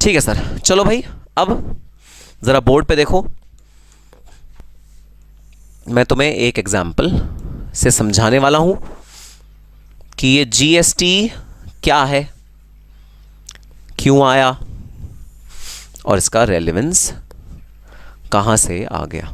ठीक है सर, चलो भाई अब ज़रा बोर्ड पे देखो। मैं तुम्हें एक एग्जाम्पल से समझाने वाला हूं कि ये जीएसटी क्या है, क्यों आया और इसका रेलेवेंस कहां से आ गया।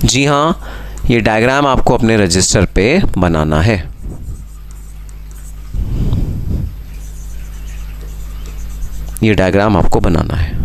जी हाँ, ये डायग्राम आपको अपने रजिस्टर पे बनाना है। ये डायग्राम आपको बनाना है।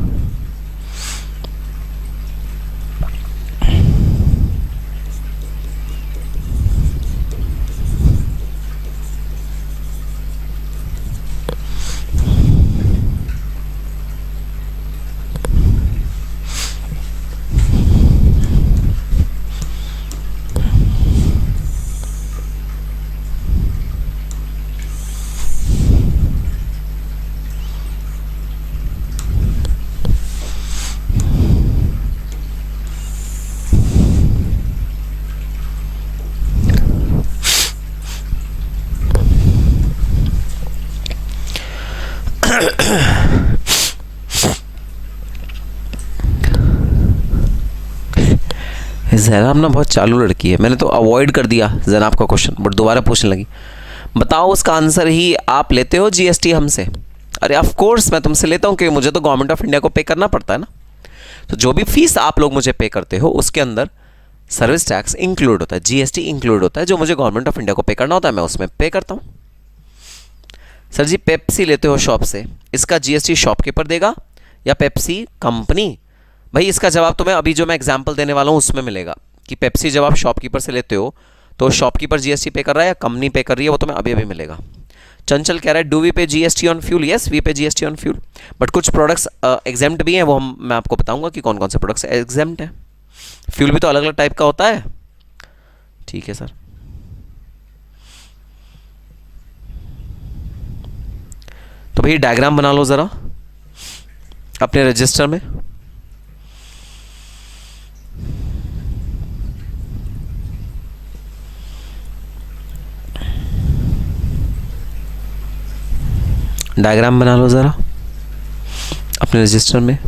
जैनब ना बहुत चालू लड़की है, मैंने तो अवॉइड कर दिया जैनब का क्वेश्चन, बट दोबारा पूछने लगी। बताओ उसका आंसर ही आप लेते हो जीएसटी हमसे? अरे ऑफ कोर्स मैं तुमसे लेता हूँ, क्योंकि मुझे तो गवर्नमेंट ऑफ इंडिया को पे करना पड़ता है ना। तो जो भी फीस आप लोग मुझे पे करते हो उसके अंदर सर्विस टैक्स इंक्लूड होता है, जीएसटी इंक्लूड होता है। जो मुझे गवर्नमेंट ऑफ इंडिया को पे करना होता है मैं उसमें पे करता हूँ। सर जी पेप्सी लेते हो शॉप से, इसका जीएसटी शॉपकीपर देगा या पेप्सी कंपनी? भाई इसका जवाब तुम्हें अभी जो मैं एग्जांपल देने वाला हूँ उसमें मिलेगा कि पेप्सी जब आप शॉपकीपर से लेते हो तो शॉपकीपर जीएसटी पे कर रहा है या कंपनी पे कर रही है, वो तुम्हें अभी अभी मिलेगा। चंचल कह रहा है do we pay GST on fuel? Yes we pay GST on fuel, but कुछ प्रोडक्ट्स एग्जेम्प्ट भी हैं, वो मैं आपको बताऊंगा कि कौन कौन से प्रोडक्ट्स एग्जेम्प्ट हैं। फ्यूल भी तो अलग अलग टाइप का होता है। ठीक है सर, तो भाई डायग्राम बना लो ज़रा अपने रजिस्टर में। डायग्राम बना लो ज़रा अपने रजिस्टर में।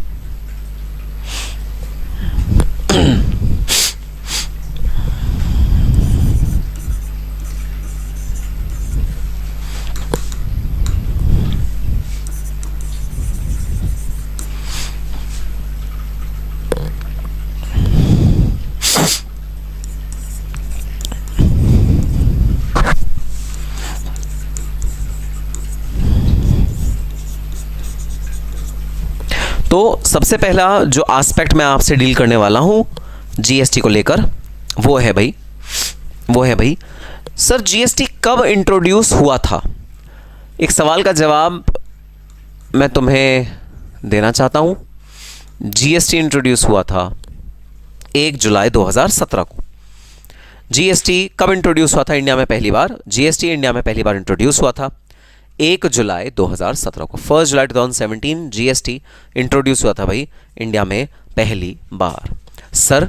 तो सबसे पहला जो एस्पेक्ट मैं आपसे डील करने वाला हूं जीएसटी को लेकर वो है भाई सर जीएसटी कब इंट्रोड्यूस हुआ था? एक सवाल का जवाब मैं तुम्हें देना चाहता हूं। जीएसटी इंट्रोड्यूस हुआ था 1 जुलाई 2017 को। जीएसटी कब इंट्रोड्यूस हुआ था इंडिया में पहली बार? जीएसटी इंडिया में पहली बार इंट्रोड्यूस हुआ था 1 जुलाई 2017 को। 1 जुलाई 2017 जीएसटी इंट्रोड्यूस हुआ था भाई इंडिया में पहली बार। सर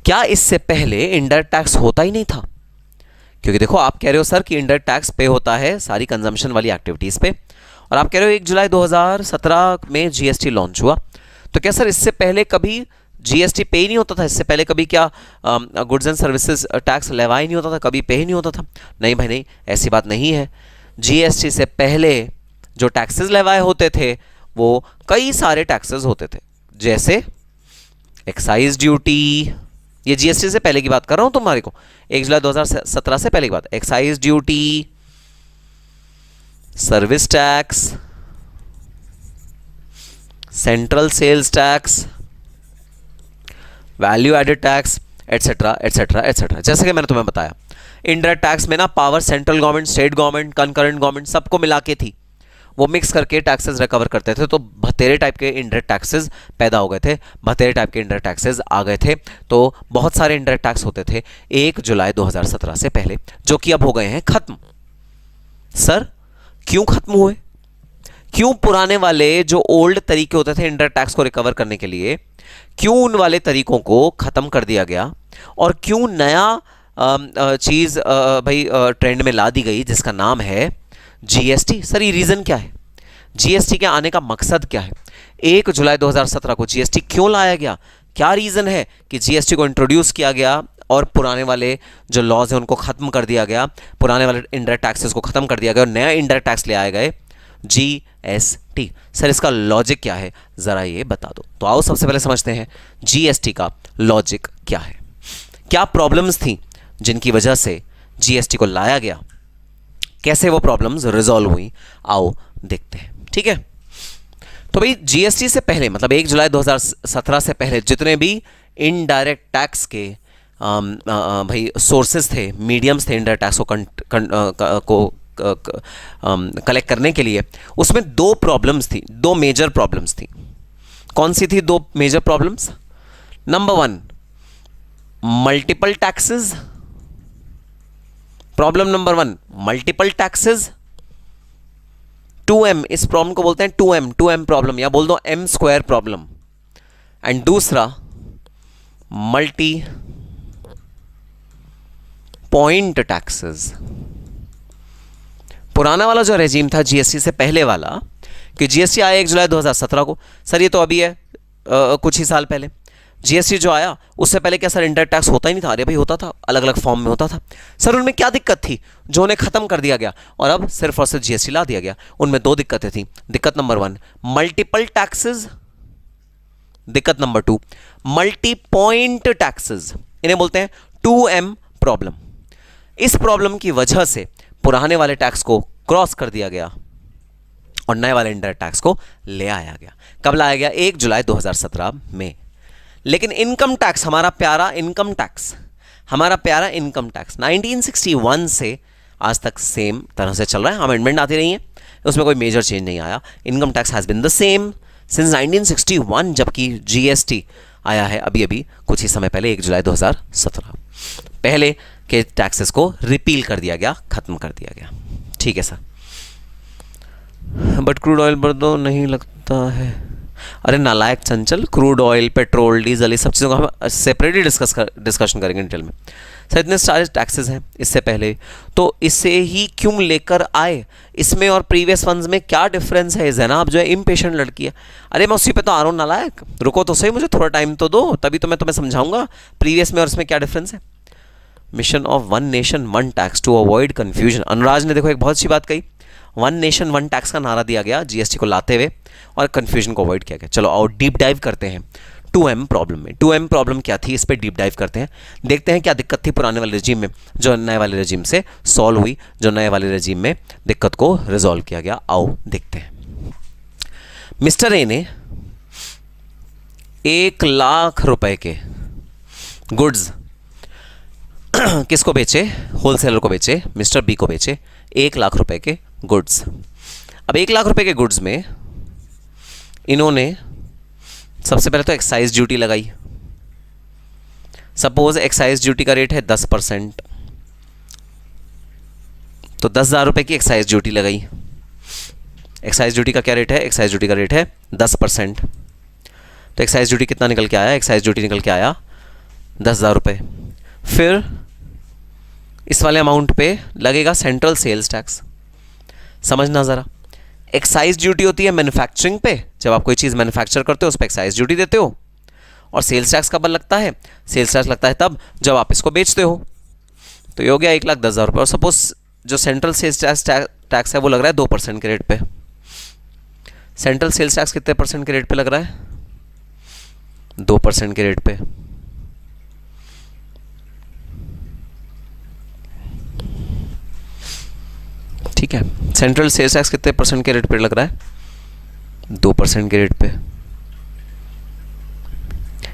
क्या इससे पहले इंडायरेक्ट टैक्स होता ही नहीं था? क्योंकि देखो आप कह रहे हो सर कि इंडायरेक्ट टैक्स पे होता है सारी कंजम्पशन वाली एक्टिविटीज़ पे, और आप कह रहे हो 1 जुलाई 2017 में जीएसटी लॉन्च हुआ। तो क्या सर इससे पहले कभी जीएसटी पे ही नहीं होता था? इससे पहले कभी क्या गुड्स एंड सर्विसेज टैक्स लेवाई नहीं होता था, कभी पे ही नहीं होता था? नहीं भाई नहीं, ऐसी बात नहीं है। जीएसटी से पहले जो टैक्सेस लेवाए होते थे वो कई सारे टैक्सेस होते थे, जैसे एक्साइज ड्यूटी। ये जीएसटी से पहले की बात कर रहा हूं तुम्हारे को, 1 जुलाई 2017 से पहले की बात। Excise duty, service tax, central sales tax, value added tax, etcetera etcetera etcetera. जैसे कि मैंने तुम्हें बताया इंडायरेक्ट टैक्स में ना power central government, state government, concurrent government सबको मिला के थी, वो मिक्स करके टैक्सेस रिकवर करते थे। तो भतेरे टाइप के इंडायरेक्ट टैक्सेस पैदा हो गए थे, भतेरे टाइप के इंडायरेक्ट टैक्सेस आ गए थे। तो बहुत सारे इंडायरेक्ट टैक्स होते थे 1 जुलाई 2017 से पहले, जो कि अब हो गए हैं खत्म। सर क्यों खत्म हुए? क्यों पुराने वाले जो ओल्ड तरीके होते थे इनडायरेक्ट टैक्स को रिकवर करने के लिए, क्यों उन वाले तरीकों को खत्म कर दिया गया और क्यों नया चीज भाई ट्रेंड में ला दी गई जिसका नाम है जीएसटी? सर ये रीजन क्या है? जीएसटी के आने का मकसद क्या है? 1 जुलाई 2017 को जीएसटी क्यों लाया गया? क्या रीजन है कि जीएसटी को इंट्रोड्यूस किया गया और पुराने वाले जो लॉज हैं उनको खत्म कर दिया गया, पुराने वाले इनडायरेक्ट टैक्सेस को खत्म कर दिया गया और नया इनडायरेक्ट टैक्स ले आए गए जीएसटी? सर इसका लॉजिक क्या है, जरा ये बता दो। तो आओ सबसे पहले समझते हैं जीएसटी का लॉजिक क्या है, क्या प्रॉब्लम्स थी जिनकी वजह से जीएसटी को लाया गया, कैसे वो प्रॉब्लम्स रिजॉल्व हुई, आओ देखते हैं। ठीक है, तो भाई जीएसटी से पहले मतलब 1 जुलाई 2017 से पहले जितने भी इनडायरेक्ट टैक्स के भाई सोर्सेज थे, मीडियम्स थे इनडायरेक्ट टैक्स को कलेक्ट करने के लिए, उसमें 2 प्रॉब्लम्स थी, 2 मेजर प्रॉब्लम्स थी। कौन सी थी 2 major problems? Number 1 multiple taxes, problem number 1 multiple taxes, 2M, इस प्रॉब्लम को बोलते हैं 2M प्रॉब्लम या बोल दो M स्क्वायर प्रॉब्लम। एंड दूसरा मल्टी पॉइंट टैक्सेस। पुराना वाला जो रेजीम था जीएसटी से पहले वाला, कि जीएसटी आया 1 जुलाई 2017 को, सर ये तो अभी है कुछ ही साल पहले। जीएसटी जो आया उससे पहले क्या सर इंडायरेक्ट टैक्स होता ही नहीं था? अरे भाई होता था, अलग अलग फॉर्म में होता था। सर उनमें क्या दिक्कत थी जो उन्हें खत्म कर दिया गया और अब सिर्फ और सिर्फ जीएसटी ला दिया गया? उनमें 2 दिक्कतें थी। दिक्कत नंबर 1 मल्टीपल टैक्सेस, दिक्कत नंबर 2 मल्टी पॉइंट टैक्सेस, इन्हें बोलते हैं 2M प्रॉब्लम। इस प्रॉब्लम की वजह से पुराने वाले टैक्स को क्रॉस कर दिया गया और नए वाले इंडायरेक्ट टैक्स को ले आया गया। कब लाया गया? 1 जुलाई 2017 में। लेकिन इनकम टैक्स, हमारा प्यारा इनकम टैक्स, 1961 से आज तक सेम तरह से चल रहा है। अमेंडमेंट आती रही है, उसमें कोई मेजर चेंज नहीं आया। Income tax has been the same since 1961, जबकि जीएसटी आया है अभी अभी कुछ ही समय पहले 1 जुलाई 2017। पहले के टैक्सेस को रिपील कर दिया गया, खत्म कर दिया गया। ठीक है सर, बट क्रूड ऑयल पर तो नहीं लगता है। अरे नालायक चंचल, क्रूड ऑयल, पेट्रोल, डीजल, ये सब चीज़ों का हम सेपरेटली डिस्कशन करेंगे डिटेल में। सर इतने सारे टैक्सेस हैं इससे पहले, तो इससे ही क्यों लेकर आए? इसमें और प्रीवियस फंड्स में क्या डिफरेंस है? जनाब जो है इम्पेशेंट लड़की है। अरे मैं उसी पे तो आ रहा हूँ नालायक, रुको तो सही, मुझे थोड़ा टाइम तो दो, तभी तो मैं तुम्हें समझाऊंगा प्रीवियस में और इसमें क्या डिफरेंस है। Mission of one nation one tax to avoid confusion. Anuraj ने देखो एक बहुत अच्छी बात कही, 1 नेशन 1 टैक्स का नारा दिया गया जीएसटी को लाते हुए और कन्फ्यूजन को अवॉइड किया गया। चलो और डीप डाइव करते हैं 2M प्रॉब्लम में। 2M प्रॉब्लम क्या थी, इस पर डीप डाइव करते हैं, देखते हैं क्या दिक्कत थी पुराने वाले रेजीम में जो नए वाले रेजीम से सॉल्व हुई, जो नए वाले रेजीम में दिक्कत को रिजॉल्व किया गया। आओ देखते हैं। मिस्टर ए ने 1 लाख रुपए के गुड्स किसको बेचे? होलसेलर को बेचे, मिस्टर बी को बेचे 1 लाख रुपए के गुड्स। अब 1 लाख रुपए के गुड्स में इन्होंने सबसे पहले तो एक्साइज ड्यूटी लगाई। सपोज एक्साइज ड्यूटी का रेट है 10%, तो 10,000 रुपए की एक्साइज ड्यूटी लगाई। एक्साइज ड्यूटी का क्या रेट है? एक्साइज ड्यूटी का रेट है 10%। तो एक्साइज ड्यूटी कितना निकल के आया? एक्साइज ड्यूटी निकल के आया 10,000 रुपये। फिर इस वाले अमाउंट पे लगेगा सेंट्रल सेल्स टैक्स। समझना ज़रा, एक्साइज ड्यूटी होती है मैन्युफैक्चरिंग पे, जब आप कोई चीज़ मैन्युफैक्चर करते हो उस पर एक्साइज ड्यूटी देते हो। और सेल्स टैक्स कब लगता है? सेल्स टैक्स लगता है तब जब आप इसको बेचते हो। तो ये हो गया 1,10,000 रुपये। और सपोज जो सेंट्रल सेल्स टैक्स है वो लग रहा है 2% के रेट पे। सेंट्रल सेल्स टैक्स कितने परसेंट के रेट पे लग रहा है? 2% के रेट पे। ठीक है, सेंट्रल सेल्स टैक्स कितने परसेंट के रेट पे लग रहा है? 2% के रेट पे।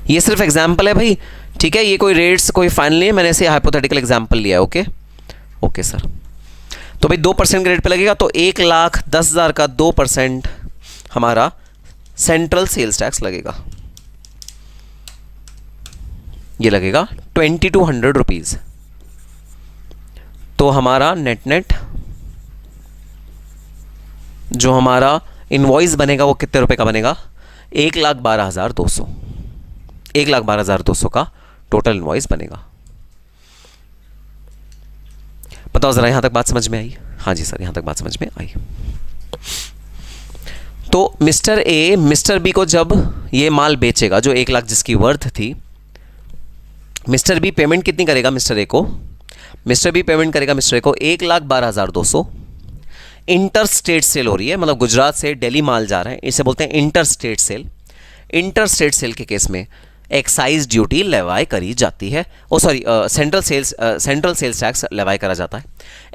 ये सिर्फ एग्जाम्पल है भाई, ठीक है, ये कोई रेट्स कोई फाइनल नहीं है, मैंने ऐसे हाइपोथेटिकल एग्जाम्पल लिया है। ओके ओके सर, तो भाई 2% के रेट पे लगेगा, तो 1,10,000 का 2% हमारा सेंट्रल सेल्स टैक्स लगेगा। ये लगेगा 2,200 रुपीज़। तो हमारा नेट नेट जो हमारा इनवॉइस बनेगा वो कितने रुपए का बनेगा? 1,12,200, 1,12,200 का टोटल इनवॉइस बनेगा। बताओ जरा, यहां तक बात समझ में आई? हाँ जी सर, यहां तक बात समझ में आई। तो मिस्टर ए मिस्टर बी को जब ये माल बेचेगा जो 1 लाख जिसकी वर्थ थी, मिस्टर बी पेमेंट कितनी करेगा मिस्टर ए को? मिस्टर बी पेमेंट करेगा मिस्टर ए को 1,12,200। इंटर स्टेट सेल हो रही है, मतलब गुजरात से दिल्ली माल जा रहा है, इसे बोलते हैं inter state sale. Inter state sale के केस में एक्साइज ड्यूटी लेवाई करी जाती है, sorry central sales tax levy करा जाता है।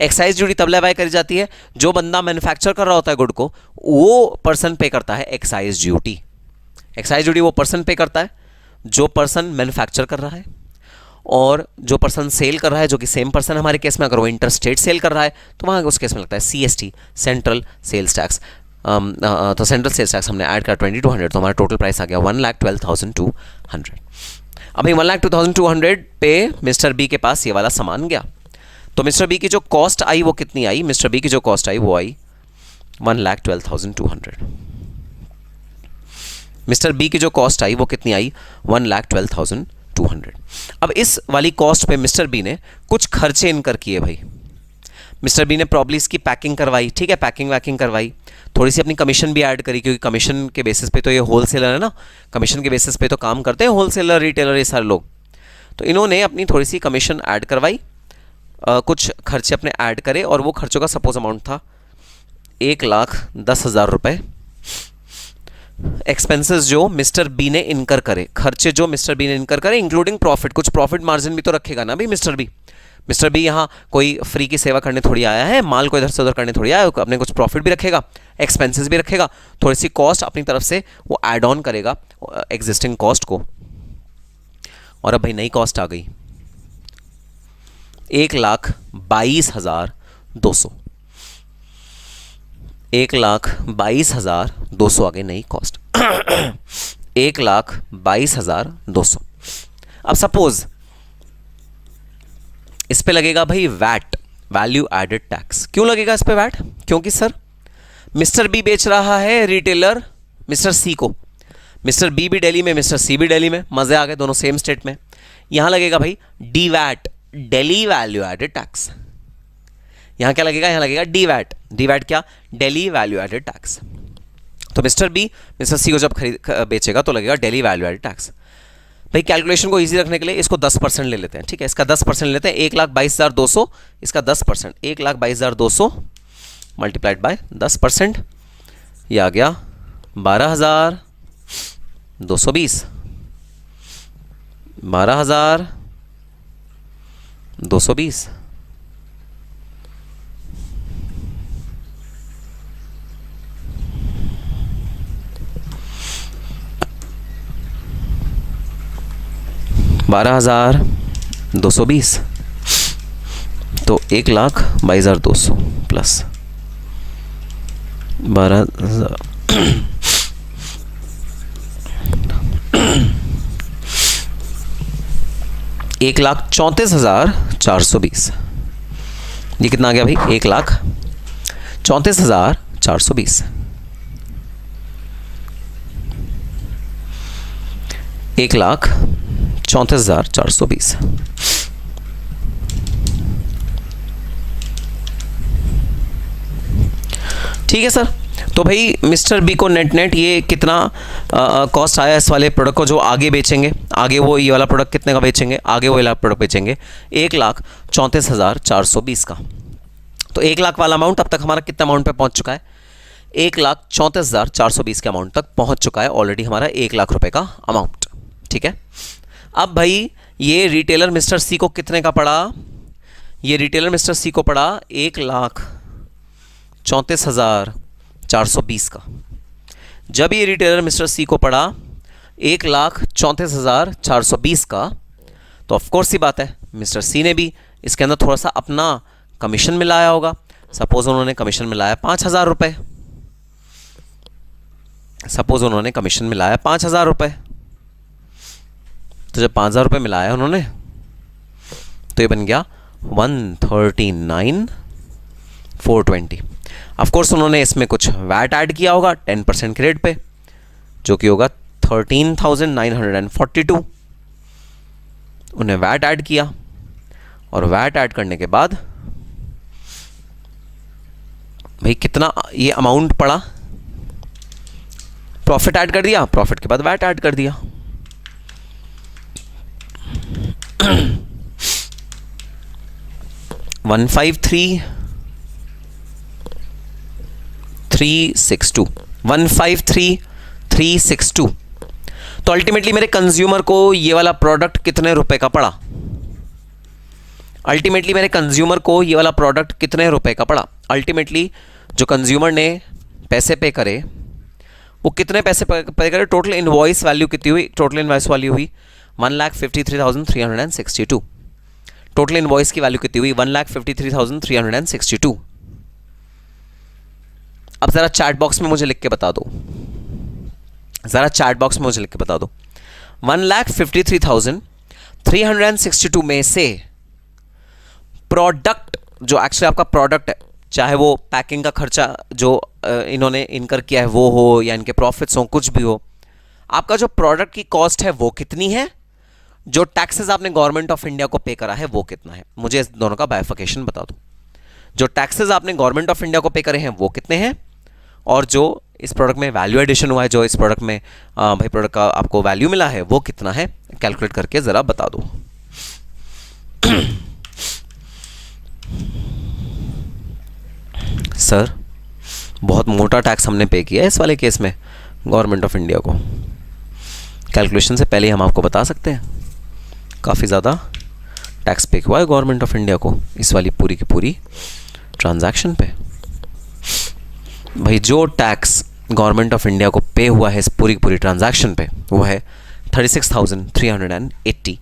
एक्साइज ड्यूटी तब लेवाई करी जाती है जो बंदा मैन्युफैक्चर कर रहा होता है गुड को, वो पर्सन पे करता है एक्साइज ड्यूटी। एक्साइज ड्यूटी वो पर्सन पे करता है जो पर्सन मैन्युफैक्चर कर रहा है, और जो पर्सन सेल कर रहा है, जो कि सेम पर्सन हमारे केस में अगर वो इंटर स्टेट सेल कर रहा है तो वहाँ उस केस में लगता है CST, सेंट्रल सेल्स टैक्स। तो सेंट्रल सेल्स टैक्स हमने ऐड करा 2200, तो हमारा टोटल प्राइस आ गया 1,12,200। अभी 1,12,200 पे मिस्टर बी के पास ये वाला सामान गया, तो मिस्टर बी की जो कॉस्ट आई वो कितनी आई? मिस्टर बी की जो कॉस्ट आई वो आई 1,12,200। मिस्टर बी की जो कॉस्ट आई वो कितनी आई? 1,12,200। अब इस वाली कॉस्ट पे मिस्टर बी ने कुछ खर्चे इनकर किए भाई। मिस्टर बी ने प्रॉब्ली इसकी पैकिंग करवाई, ठीक है, पैकिंग वैकिंग करवाई, थोड़ी सी अपनी कमीशन भी ऐड करी, क्योंकि कमीशन के बेसिस पे तो ये होलसेलर है ना, कमीशन के बेसिस पे तो काम करते हैं होलसेलर, रिटेलर, ये सारे लोग। तो इन्होंने अपनी थोड़ी सी कमीशन ऐड करवाई, कुछ खर्चे अपने ऐड करे, और वो खर्चों का सपोज अमाउंट था 1,10,000 रुपये। एक्सपेंसेस जो मिस्टर बी ने इनकर करे, खर्चे जो मिस्टर बी ने इनकर करे, इंक्लूडिंग प्रॉफिट, कुछ प्रॉफिट मार्जिन भी तो रखेगा ना भाई मिस्टर बी। मिस्टर बी यहाँ कोई फ्री की सेवा करने थोड़ी आया है, माल को इधर से उधर करने थोड़ी आया है, अपने कुछ प्रॉफिट भी रखेगा, एक्सपेंसेस भी रखेगा, थोड़ी सी कॉस्ट अपनी तरफ से वो ऐड ऑन करेगा एग्जिस्टिंग कॉस्ट को। और अब भाई नई कॉस्ट आ गई 1,22,200, 1,22,200 आ गई नई कॉस्ट 1,22,200। अब सपोज इस पे लगेगा भाई वैट, वैल्यू एडेड टैक्स। क्यों लगेगा इस पे वैट? क्योंकि सर मिस्टर बी बेच रहा है रिटेलर मिस्टर सी को, मिस्टर बी भी दिल्ली में, मिस्टर सी भी दिल्ली में, मजे आ गए, दोनों सेम स्टेट में। यहां लगेगा भाई D VAT, Delhi value added tax. यहां क्या लगेगा? यहां लगेगा डी वैट। डी वैट क्या? Delhi value added tax. तो मिस्टर बी मिस्टर सी को जब बेचेगा तो लगेगा दिल्ली वैल्यू एडेड टैक्स। भाई कैलकुलेशन को इजी रखने के लिए इसको 10% ले लेते हैं, ठीक है, इसका 10% ले लेते हैं। 1,22,200, इसका 10%, 1,22,200 मल्टीप्लाइड बाय 10%, ये आ गया 12,220, 12,220। $12,220, तो 1,22,200 प्लस 12,000 1,34,420। ये कितना आ गया भाई? 1,34,420, 1,34,420। ठीक है सर। तो भाई मिस्टर बी को नेट नेट ये कितना कॉस्ट आया इस वाले प्रोडक्ट को जो आगे बेचेंगे? आगे वो ये वाला प्रोडक्ट कितने का बेचेंगे? आगे वो वाला प्रोडक्ट बेचेंगे 1,34,420 का। तो 1 लाख वाला अमाउंट अब तक हमारा कितना अमाउंट पे पहुंच चुका है? 1,34,420 के अमाउंट तक पहुंच चुका है ऑलरेडी हमारा 1 लाख रुपए का अमाउंट। ठीक है। अब भाई ये रिटेलर मिस्टर सी को कितने का पड़ा? ये रिटेलर मिस्टर सी को पड़ा 1,34,420 का। जब ये रिटेलर मिस्टर सी को पड़ा 1,34,420 का, तो ऑफकोर्स ही बात है मिस्टर सी ने भी इसके अंदर थोड़ा सा अपना कमीशन मिलाया होगा। सपोज उन्होंने कमीशन मिलाया 5,000 रुपये, सपोज उन्होंने कमीशन मिलाया 5,000 रुपये। तो जब 5,000 रुपये मिलाया उन्होंने तो ये बन गया 139,420। ऑफ कोर्स उन्होंने इसमें कुछ वैट ऐड किया होगा 10% के रेट पे, जो कि होगा 13,942। उन्हें वैट ऐड किया और वैट ऐड करने के बाद भाई कितना ये अमाउंट पड़ा, प्रॉफिट ऐड कर दिया, प्रॉफिट के बाद वैट ऐड कर दिया। वन 153,362 तो अल्टीमेटली मेरे कंज्यूमर को ये वाला प्रोडक्ट कितने रुपए का पड़ा? अल्टीमेटली मेरे कंज्यूमर को ये वाला प्रोडक्ट कितने रुपए का पड़ा? अल्टीमेटली जो कंज्यूमर ने पैसे पे करे वो कितने पैसे पे करे? टोटल इनवॉइस वैल्यू कितनी हुई? टोटल इनवॉइस वैल्यू हुई 1,53,362। टोटल इनवॉइस की वैल्यू कितनी हुई? 1,53,362। अब जरा चैट बॉक्स में मुझे लिख के बता दो, जरा चैट बॉक्स में मुझे लिख के बता दो 1,53,362 में से प्रोडक्ट जो एक्चुअली आपका प्रोडक्ट है, चाहे वो पैकिंग का खर्चा जो इन्होंने इनकर किया है वो हो या इनके प्रॉफिट्स हो, कुछ भी हो, आपका जो प्रोडक्ट की कॉस्ट है वो कितनी है, जो टैक्सेस आपने गवर्नमेंट ऑफ इंडिया को पे करा है वो कितना है? मुझे इस दोनों का बाइफिकेशन बता दो। जो टैक्सेस आपने गवर्नमेंट ऑफ इंडिया को पे करे हैं वो कितने हैं, और जो इस प्रोडक्ट में वैल्यू एडिशन हुआ है, जो इस प्रोडक्ट में भाई प्रोडक्ट का आपको वैल्यू मिला है वो कितना है, कैलकुलेट करके ज़रा बता दो। सर बहुत मोटा टैक्स हमने पे किया है इस वाले केस में गवर्नमेंट ऑफ इंडिया को। कैलकुलेशन से पहले हम आपको बता सकते हैं काफ़ी ज़्यादा टैक्स पे हुआ है गवर्नमेंट ऑफ इंडिया को इस वाली पूरी की पूरी ट्रांजैक्शन पे। भाई जो टैक्स गवर्नमेंट ऑफ इंडिया को पे हुआ है इस पूरी की पूरी ट्रांजैक्शन पे वो है 36,382।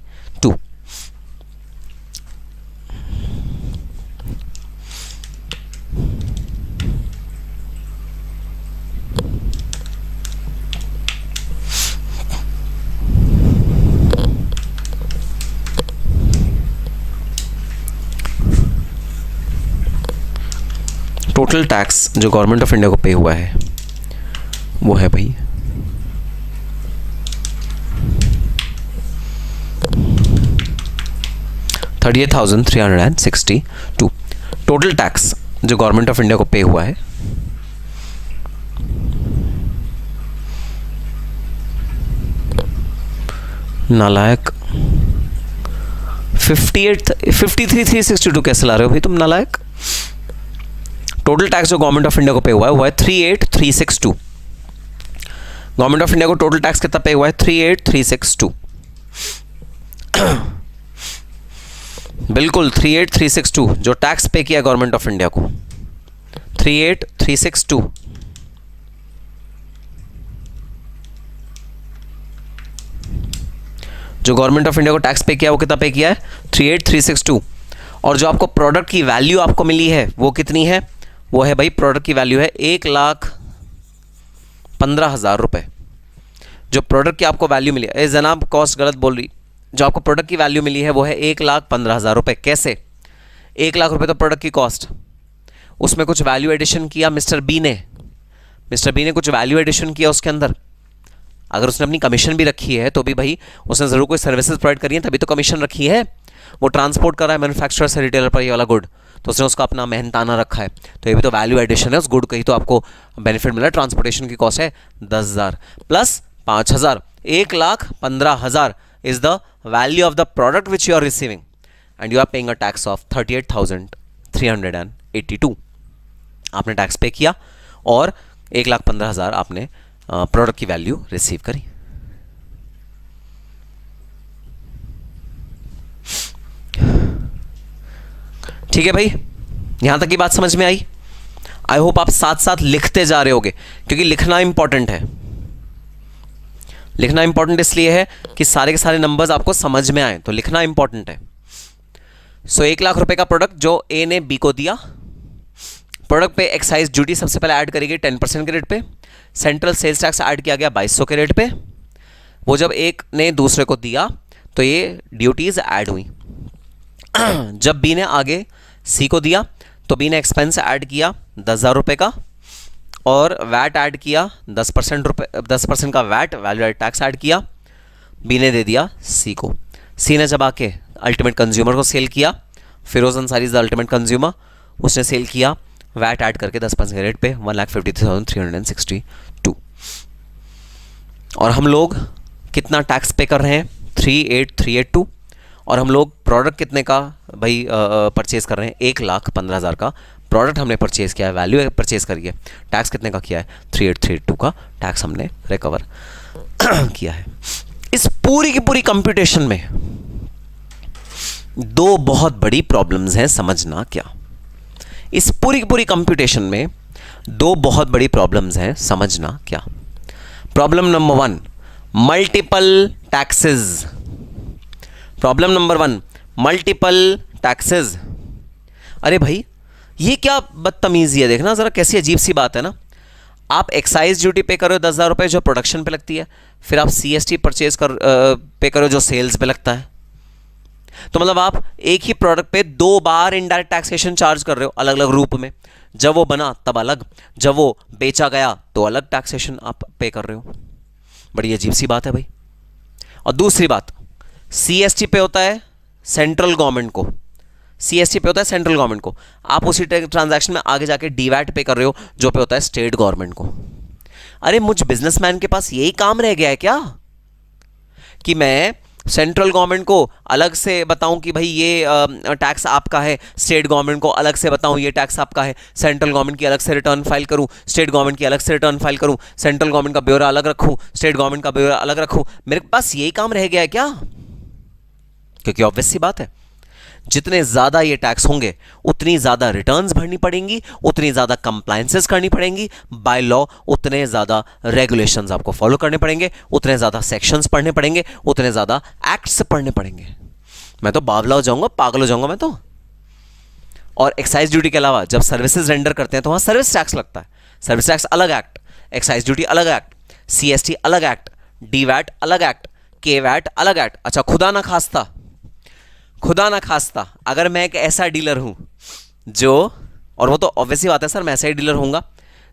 टोटल टैक्स जो गवर्नमेंट ऑफ इंडिया को पे हुआ है वो है भाई 38,362। टोटल टैक्स जो गवर्नमेंट ऑफ इंडिया को पे हुआ है नालायक 53,362 कैसे ला रहे हो भाई तुम नालायक? टोटल टैक्स जो गवर्नमेंट ऑफ इंडिया को पे हुआ है वो है 38,362। गवर्नमेंट ऑफ इंडिया को टोटल टैक्स कितना पे हुआ है? 38,362। बिल्कुल 38,362 जो टैक्स पे किया गवर्नमेंट ऑफ इंडिया को 38,362। जो गवर्नमेंट ऑफ इंडिया को टैक्स पे किया वो कितना पे किया है? 38,362। और जो आपको प्रोडक्ट की वैल्यू आपको मिली है वो कितनी है? वो है भाई प्रोडक्ट की वैल्यू है 1,15,000 रुपये। जो प्रोडक्ट की आपको वैल्यू मिली है, जनाब कॉस्ट गलत बोल रही, जो आपको प्रोडक्ट की वैल्यू मिली है वो है 1,15,000 रुपये। कैसे? 1,00,000 रुपये तो प्रोडक्ट की कॉस्ट, उसमें कुछ वैल्यू एडिशन किया मिस्टर बी ने कुछ वैल्यू एडिशन किया उसके अंदर। अगर उसने अपनी कमीशन भी रखी है तो भी भाई उसने ज़रूर कोई सर्विसेज प्रोवाइड करी है तभी तो कमीशन रखी है। वो ट्रांसपोर्ट कर रहा है मैन्युफैक्चरर से रिटेलर पर ये वाला गुड, तो उसने उसका अपना मेहनताना रखा है, तो ये भी तो वैल्यू एडिशन है उस गुड का ही तो आपको बेनिफिट मिला। ट्रांसपोर्टेशन की कॉस्ट है 10,000 plus 5,000, 1,15,000 is the value of the product which you are receiving and you are paying a tax of 38,382। आपने टैक्स पे किया और 1,15,000 आपने प्रोडक्ट की वैल्यू रिसीव करी। ठीक है भाई, यहां तक की बात समझ में आई? आई होप आप साथ साथ लिखते जा रहे होगे क्योंकि लिखना इंपॉर्टेंट है। लिखना इंपॉर्टेंट इसलिए है कि सारे के सारे नंबर्स आपको समझ में आए, तो लिखना इंपॉर्टेंट है। सो 1,00,000 रुपए का प्रोडक्ट जो ए ने बी को दिया, प्रोडक्ट पे एक्साइज ड्यूटी सबसे पहले ऐड करी गई 10% के रेट पे, सेंट्रल सेल्स टैक्स ऐड किया गया 2,200 के रेट पे। वो जब एक ने दूसरे को दिया तो ये ड्यूटीज ऐड हुई। जब बी ने आगे सी को दिया तो बी ने एक्सपेंस ऐड किया 10,000 रुपये का, और वैट ऐड किया 10% का VAT, value add tax add किया, बी ने दे दिया सी को। सी ने जब आके अल्टीमेट कंज्यूमर को सेल किया, Firoz Ansari is the ultimate consumer, उसने सेल किया वैट ऐड करके 10% के रेट पे 1,53,362, और हम लोग कितना टैक्स पे कर रहे हैं 38,382, और हम लोग प्रोडक्ट कितने का भाई परचेज कर रहे हैं 1,15,000 का प्रोडक्ट हमने परचेज किया है, वैल्यू परचेज करी है, टैक्स कितने का किया है 38,382 का टैक्स हमने रिकवर किया है। इस पूरी की पूरी कंप्यूटेशन में दो बहुत बड़ी प्रॉब्लम्स हैं, समझना क्या। इस पूरी की पूरी कंप्यूटेशन में दो बहुत बड़ी प्रॉब्लम्स हैं, समझना क्या। Problem number 1, multiple taxes. Problem number 1, multiple taxes. अरे भाई ये क्या बदतमीजी है, देखना जरा कैसी अजीब सी बात है ना। आप एक्साइज ड्यूटी पे करो 10,000 रुपये जो प्रोडक्शन पे लगती है, फिर आप CST परचेज पे करो जो सेल्स पे लगता है। तो मतलब आप एक ही प्रोडक्ट पे 2 बार इनडायरेक्ट टैक्सेशन चार्ज कर रहे हो अलग अलग रूप में। जब वो बना तब अलग, जब वो बेचा गया तो अलग टैक्सेशन आप पे कर रहे हो। बड़ी अजीब सी बात है भाई। और दूसरी बात, CST पे होता है सेंट्रल गवर्नमेंट को, CST पे होता है सेंट्रल गवर्नमेंट को, आप उसी ट्रांजैक्शन में आगे जाके DVAT पे कर रहे हो जो पे होता है स्टेट गवर्नमेंट को। अरे मुझ बिजनेसमैन के पास यही काम रह गया है क्या कि मैं सेंट्रल गवर्नमेंट को अलग से बताऊं कि भाई ये टैक्स आपका है, स्टेट गवर्नमेंट को अलग से बताऊं ये टैक्स आपका है, सेंट्रल गवर्नमेंट की अलग से रिटर्न फाइल करूं, स्टेट गवर्नमेंट की अलग से रिटर्न फाइल करूं, सेंट्रल गवर्नमेंट का ब्यौरा अलग रखूं, स्टेट गवर्नमेंट का ब्यौरा अलग रखूं। मेरे पास यही काम रह गया है क्या? क्योंकि ऑब्वियस सी बात है, जितने ज़्यादा ये टैक्स होंगे उतनी ज़्यादा रिटर्न्स भरनी पड़ेंगी, उतनी ज़्यादा कंप्लायंसेस करनी पड़ेंगी बाय लॉ, उतने ज़्यादा रेगुलेशंस आपको फॉलो करने पड़ेंगे, उतने ज़्यादा सेक्शंस पढ़ने पड़ेंगे, उतने ज़्यादा एक्ट्स पढ़ने पड़ेंगे। मैं तो बावला हो जाऊंगा, पागल हो जाऊंगा मैं तो। और एक्साइज ड्यूटी के अलावा जब सर्विसेज रेंडर करते हैं तो वहाँ सर्विस टैक्स लगता है। सर्विस टैक्स अलग एक्ट, एक्साइज ड्यूटी अलग एक्ट, CST अलग एक्ट, DVAT अलग एक्ट, KVAT अलग एक्ट। अच्छा खुदा ना खास्ता अगर मैं एक ऐसा डीलर हूं जो, और वो तो ऑब्वियसली बात है सर मैं ऐसा ही डीलर होऊंगा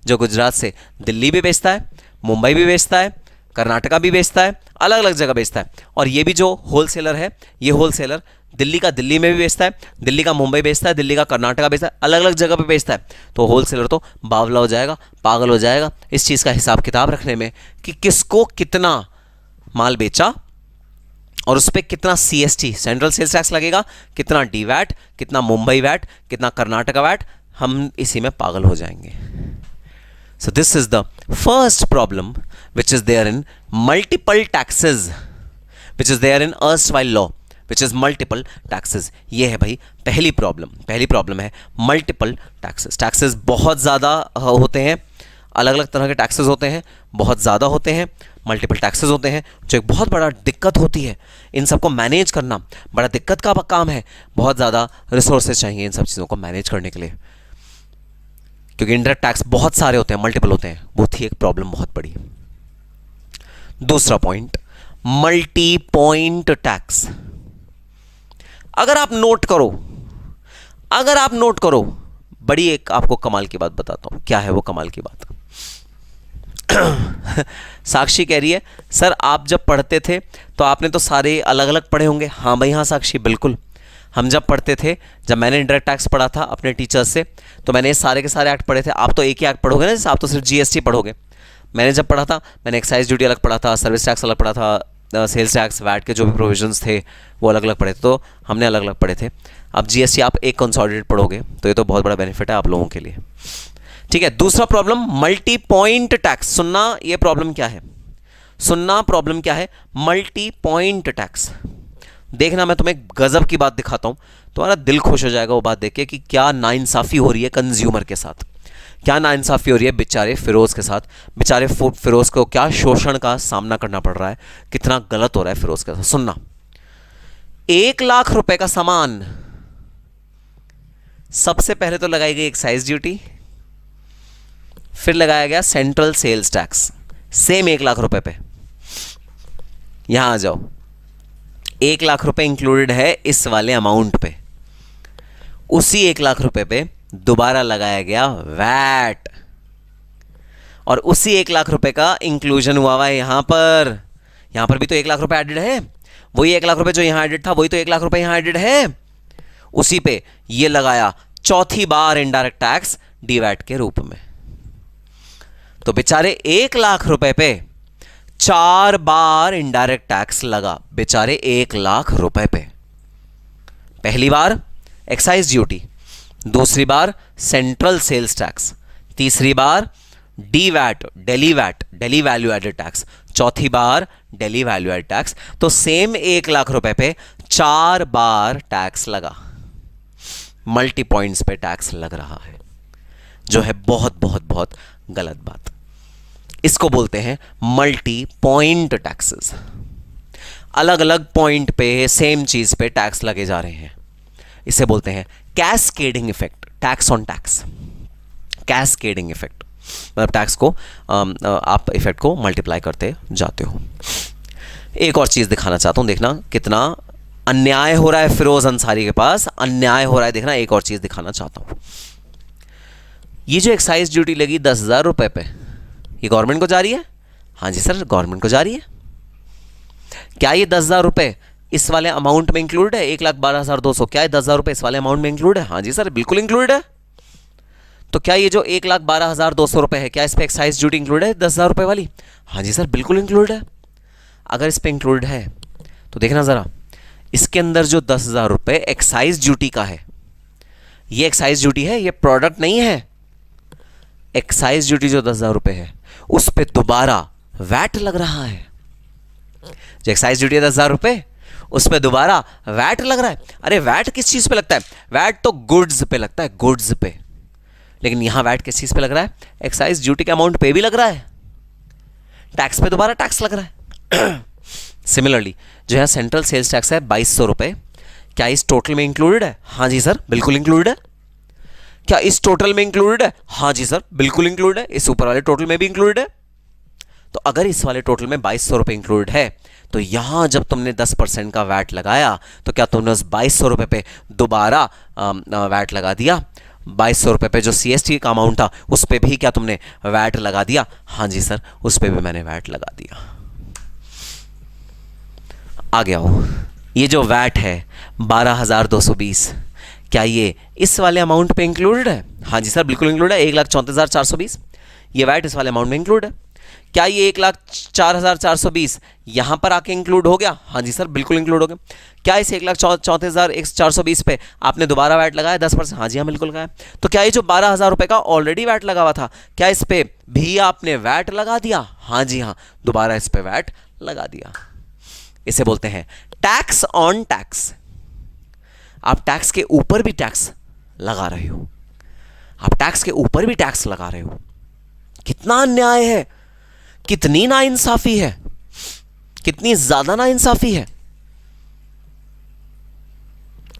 जो गुजरात से दिल्ली भी बेचता है, मुंबई भी बेचता है, कर्नाटका भी बेचता है, अलग अलग जगह बेचता है। और ये भी जो होलसेलर है, ये होलसेलर दिल्ली का दिल्ली में भी बेचता है, दिल्ली का मुंबई बेचता है, दिल्ली का कर्नाटका बेचता है, अलग अलग जगह पे बेचता है। तो होलसेलर तो बावला हो जाएगा, पागल हो जाएगा इस चीज़ का हिसाब किताब रखने में कि किसको कितना माल बेचा और उस पर कितना CST सेंट्रल सेल्स टैक्स लगेगा, कितना DVAT, कितना मुंबई वैट, कितना कर्नाटका वैट। हम इसी में पागल हो जाएंगे। So this is the first problem which is there in multiple taxes, which is there in erstwhile law, which is multiple taxes. ये है भाई पहली प्रॉब्लम है मल्टीपल टैक्सेस। टैक्सेस बहुत ज़्यादा होते हैं, अलग अलग तरह के टैक्सेस होते हैं, बहुत ज़्यादा होते हैं, मल्टीपल टैक्सेस होते हैं, जो एक बहुत बड़ा दिक्कत होती है। इन सबको मैनेज करना बड़ा दिक्कत का काम है, बहुत ज़्यादा रिसोर्सेज चाहिए इन सब चीज़ों को मैनेज करने के लिए, क्योंकि इंडायरेक्ट टैक्स बहुत सारे होते हैं, मल्टीपल होते हैं। वो थी एक प्रॉब्लम बहुत बड़ी। दूसरा पॉइंट, मल्टी पॉइंट टैक्स। अगर आप नोट करो बड़ी एक आपको कमाल की बात बताता हूं। क्या है वो कमाल की बात? साक्षी कह रही है सर आप जब पढ़ते थे तो आपने तो सारे अलग अलग पढ़े होंगे। हाँ भाई हाँ साक्षी, बिल्कुल। हम जब पढ़ते थे, जब मैंने इंडायरेक्ट टैक्स पढ़ा था अपने टीचर्स से, तो मैंने सारे के सारे एक्ट पढ़े थे। आप तो एक ही एक्ट पढ़ोगे ना, जैसे आप तो सिर्फ GST पढ़ोगे। मैंने जब पढ़ा था मैंने एक्साइज ड्यूटी अलग पढ़ा था, सर्विस टैक्स अलग पढ़ा था, सेल्स टैक्स, वैट के जो भी प्रोविजंस थे वो अलग अलग पढ़े थे। तो हमने अलग अलग पढ़े थे। अब GST आप एक कंसोलिडेटेड पढ़ोगे तो ये तो बहुत बड़ा बेनिफिट है आप लोगों के लिए। ठीक है। दूसरा प्रॉब्लम, मल्टी पॉइंट टैक्स। सुनना ये प्रॉब्लम क्या है, मल्टी पॉइंट टैक्स। देखना मैं तुम्हें गजब की बात दिखाता हूं, तुम्हारा दिल खुश हो जाएगा वो बात देख के कि क्या नाइंसाफी हो रही है कंज्यूमर के साथ, क्या नाइंसाफी हो रही है बेचारे फिरोज के साथ। बेचारे फिरोज को क्या शोषण का सामना करना पड़ रहा है, कितना गलत हो रहा है फिरोज के साथ। सुनना, 1 लाख रुपए का सामान, सबसे पहले तो लगाई गई एक्साइज ड्यूटी, फिर लगाया गया central sales tax, same 1 lakh रुपए पे। यहां आ जाओ, 1 लाख रुपए इंक्लूडेड है इस वाले अमाउंट पे। उसी 1 लाख रुपए पे दोबारा लगाया गया वैट, और उसी 1 लाख रुपए का इंक्लूजन हुआ है यहां पर भी तो 1 लाख रुपए एडेड है, वही 1 लाख रुपए जो यहां एडेड था वही तो 1 लाख रुपए यहां एडेड है, उसी पे ये लगाया चौथी बार इनडायरेक्ट टैक्स डीवैट के रूप में। तो बेचारे 1 लाख रुपए पे 4 बार इनडायरेक्ट टैक्स लगा, बेचारे 1 लाख रुपए पे। पहली बार एक्साइज ड्यूटी, दूसरी बार सेंट्रल सेल्स टैक्स, तीसरी बार डीवैट दिल्ली वैल्यू एडेड टैक्स, चौथी बार दिल्ली वैल्यू एडेड टैक्स। तो सेम 1 लाख रुपए पे 4 बार टैक्स लगा, मल्टी पॉइंट्स पे टैक्स लग रहा है, जो है बहुत बहुत बहुत गलत बात। इसको बोलते हैं मल्टी पॉइंट टैक्सेस। अलग अलग पॉइंट पे सेम चीज पे टैक्स लगे जा रहे हैं, इसे बोलते हैं cascading effect, tax on tax. Cascading effect मतलब टैक्स को आप इफेक्ट को मल्टीप्लाई करते जाते हो। एक और चीज दिखाना चाहता हूं, देखना कितना अन्याय हो रहा है फिरोज अंसारी के पास, अन्याय हो रहा है, देखना एक और चीज दिखाना चाहता हूं। ये जो एक्साइज ड्यूटी लगी 10,000 रुपए पे, ये गवर्नमेंट को जा रही है? हाँ जी सर, गवर्नमेंट को जा रही है। क्या ये 10,000 रुपए इस वाले अमाउंट में इंक्लूड है? 1,12,200, क्या ये 10,000 रुपए इस वाले अमाउंट में इंक्लूड है? हाँ जी सर, बिल्कुल इंक्लूड है। तो क्या ये जो 1,12,200 रुपए है, क्या इस पे एक्साइज ड्यूटी इंक्लूड है 10,000 रुपए वाली? हाँ जी सर, बिल्कुल इंक्लूड है। अगर इस पे इंक्लूड है तो देखना जरा, इसके अंदर जो 10,000 रुपए एक्साइज ड्यूटी का है, ये एक्साइज ड्यूटी है, ये प्रोडक्ट नहीं है। एक्साइज ड्यूटी जो 10,000 रुपए है उस पे दोबारा वैट लग रहा है। जो एक्साइज ड्यूटी है 10,000 रुपए, उस पे दोबारा वैट लग रहा है। अरे वैट किस चीज पे लगता है? वैट तो गुड्स पे लगता है, गुड्स पे। लेकिन यहां वैट किस चीज पे लग रहा है? एक्साइज ड्यूटी के अमाउंट पे भी लग रहा है, टैक्स पे दोबारा टैक्स लग रहा है। सिमिलरली जो है सेंट्रल सेल्स टैक्स है 2,200 रुपए, क्या इस टोटल में इंक्लूडेड है? हाँ जी सर, बिल्कुल इंक्लूडेड है। क्या इस टोटल में इंक्लूडेड है? हाँ जी सर, बिल्कुल इंक्लूडेड है। इस ऊपर वाले टोटल में भी इंक्लूडेड है। तो अगर इस वाले टोटल में 2,200 रुपए इंक्लूडेड है, तो यहां जब तुमने 10% का वैट लगाया तो क्या तुमने उस 2,200 रुपए पे दोबारा वैट लगा दिया? 2,200 रुपए पे जो सीएसटी का अमाउंट था उस पे भी क्या तुमने वैट लगा दिया? हाँ जी सर, उस पे भी मैंने वैट लगा दिया। आ गया हो, ये जो वैट है 12,220, क्या ये इस वाले अमाउंट पे इंक्लूडेड है? हाँ जी सर, बिल्कुल इंक्लूड है। 1,34,420 ये वैट इस वाले अमाउंट में इंक्लूड है। क्या ये 1,04,420 यहां पर आके इंक्लूड हो गया? हाँ जी सर, बिल्कुल इंक्लूड हो गया। क्या इस 1,34,420 पे आपने दोबारा वैट लगाया 10%? हाँ जी हाँ, बिल्कुल लगाया। तो क्या ये जो 12,000 रुपए का ऑलरेडी वैट लगा हुआ था, क्या इस पे भी आपने वैट लगा दिया? हाँ जी हाँ, दोबारा इस पे वैट लगा दिया। इसे बोलते हैं टैक्स ऑन टैक्स। आप टैक्स के ऊपर भी टैक्स लगा रहे हो, आप टैक्स के ऊपर भी टैक्स लगा रहे हो। कितना अन्याय है, कितनी नाइंसाफी है, कितनी ज्यादा नाइंसाफी है।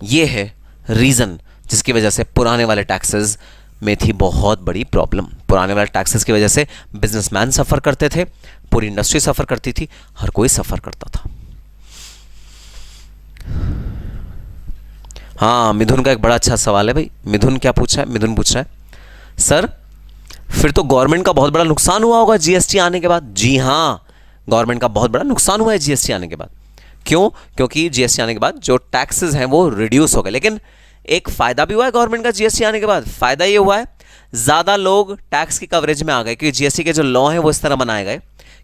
यह है रीजन जिसकी वजह से पुराने वाले टैक्सेस में थी बहुत बड़ी प्रॉब्लम। पुराने वाले टैक्सेस की वजह से बिजनेसमैन सफर करते थे, पूरी इंडस्ट्री सफर करती थी, हर कोई सफर करता था। हाँ, मिथुन का एक बड़ा अच्छा सवाल है भाई। मिथुन क्या पूछा है? मिथुन पूछ रहा है सर फिर तो गवर्नमेंट का बहुत बड़ा नुकसान हुआ होगा जीएसटी आने के बाद। जी हाँ, गवर्नमेंट का बहुत बड़ा नुकसान हुआ है जीएसटी आने के बाद। क्यों? क्योंकि जीएसटी आने के बाद जो टैक्सेस हैं वो रिड्यूस हो गए। लेकिन एक फायदा भी हुआ है गवर्नमेंट का जीएसटी आने के बाद। फायदा ये हुआ है ज्यादा लोग टैक्स की कवरेज में आ गए, क्योंकि जीएसटी के जो लॉ हैं वो इस तरह बनाए गए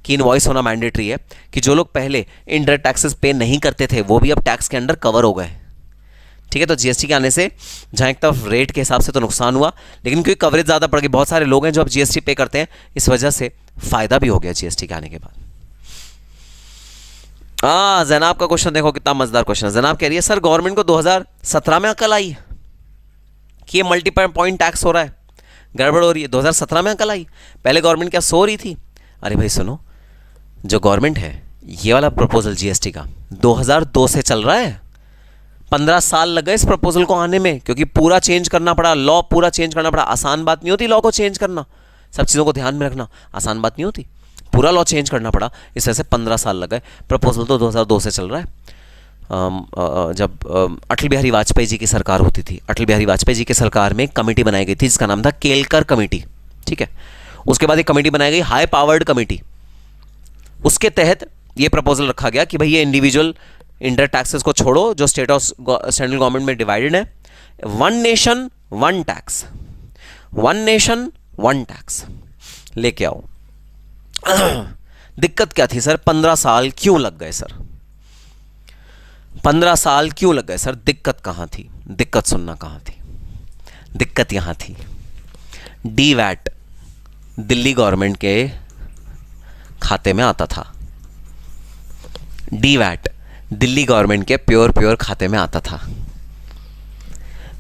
कि इनवॉइस होना मैंडेटरी है, कि जो लोग पहले इनडायरेक्ट टैक्सेस पे नहीं करते थे वो भी अब टैक्स के अंडर कवर हो गए। ठीक है, तो जीएसटी के आने से जहां एक तरफ रेट के हिसाब से तो नुकसान हुआ, लेकिन क्योंकि कवरेज ज़्यादा पड़ गई, बहुत सारे लोग हैं जो अब जीएसटी पे करते हैं, इस वजह से फायदा भी हो गया जीएसटी के आने के बाद। जैनाब का क्वेश्चन देखो, कितना मजेदार क्वेश्चन है। जैनाब कह रही है सर गवर्नमेंट को 2017 में अकल आई कि ये मल्टी पॉइंट टैक्स हो रहा है, गड़बड़ हो रही है। 2017 में अकल आई, पहले गवर्नमेंट क्या सो रही थी? अरे भाई सुनो, जो गवर्नमेंट है ये वाला प्रपोजल जीएसटी का 2002 से चल रहा है। 15 साल लग गए इस प्रपोजल को आने में, क्योंकि पूरा चेंज करना पड़ा, लॉ पूरा चेंज करना पड़ा। आसान बात नहीं होती लॉ को चेंज करना, सब चीज़ों को ध्यान में रखना आसान बात नहीं होती, पूरा लॉ चेंज करना पड़ा। इस वजह से 15 साल लग गए। प्रपोजल तो 2002 से चल रहा है। जब अटल बिहारी वाजपेयी जी की सरकार होती थी, अटल बिहारी वाजपेयी जी की सरकार में कमेटी बनाई गई थी जिसका नाम था केलकर कमेटी, ठीक है। उसके बाद एक कमेटी बनाई गई हाई पावर्ड कमेटी। उसके तहत ये प्रपोजल रखा गया कि भाई ये इंडिविजुअल इंटर टैक्सेस को छोड़ो जो स्टेट और सेंट्रल गवर्नमेंट में डिवाइडेड है, one nation one tax, one nation one tax लेके आओ। दिक्कत क्या थी सर? 15 साल क्यों लग गए सर? 15 साल क्यों लग गए सर? दिक्कत कहाँ थी? दिक्कत सुनना कहाँ थी? दिक्कत यहाँ थी, डी वैट दिल्ली गवर्नमेंट के खाते में आता था। डी वैट दिल्ली गवर्नमेंट के प्योर खाते में आता था।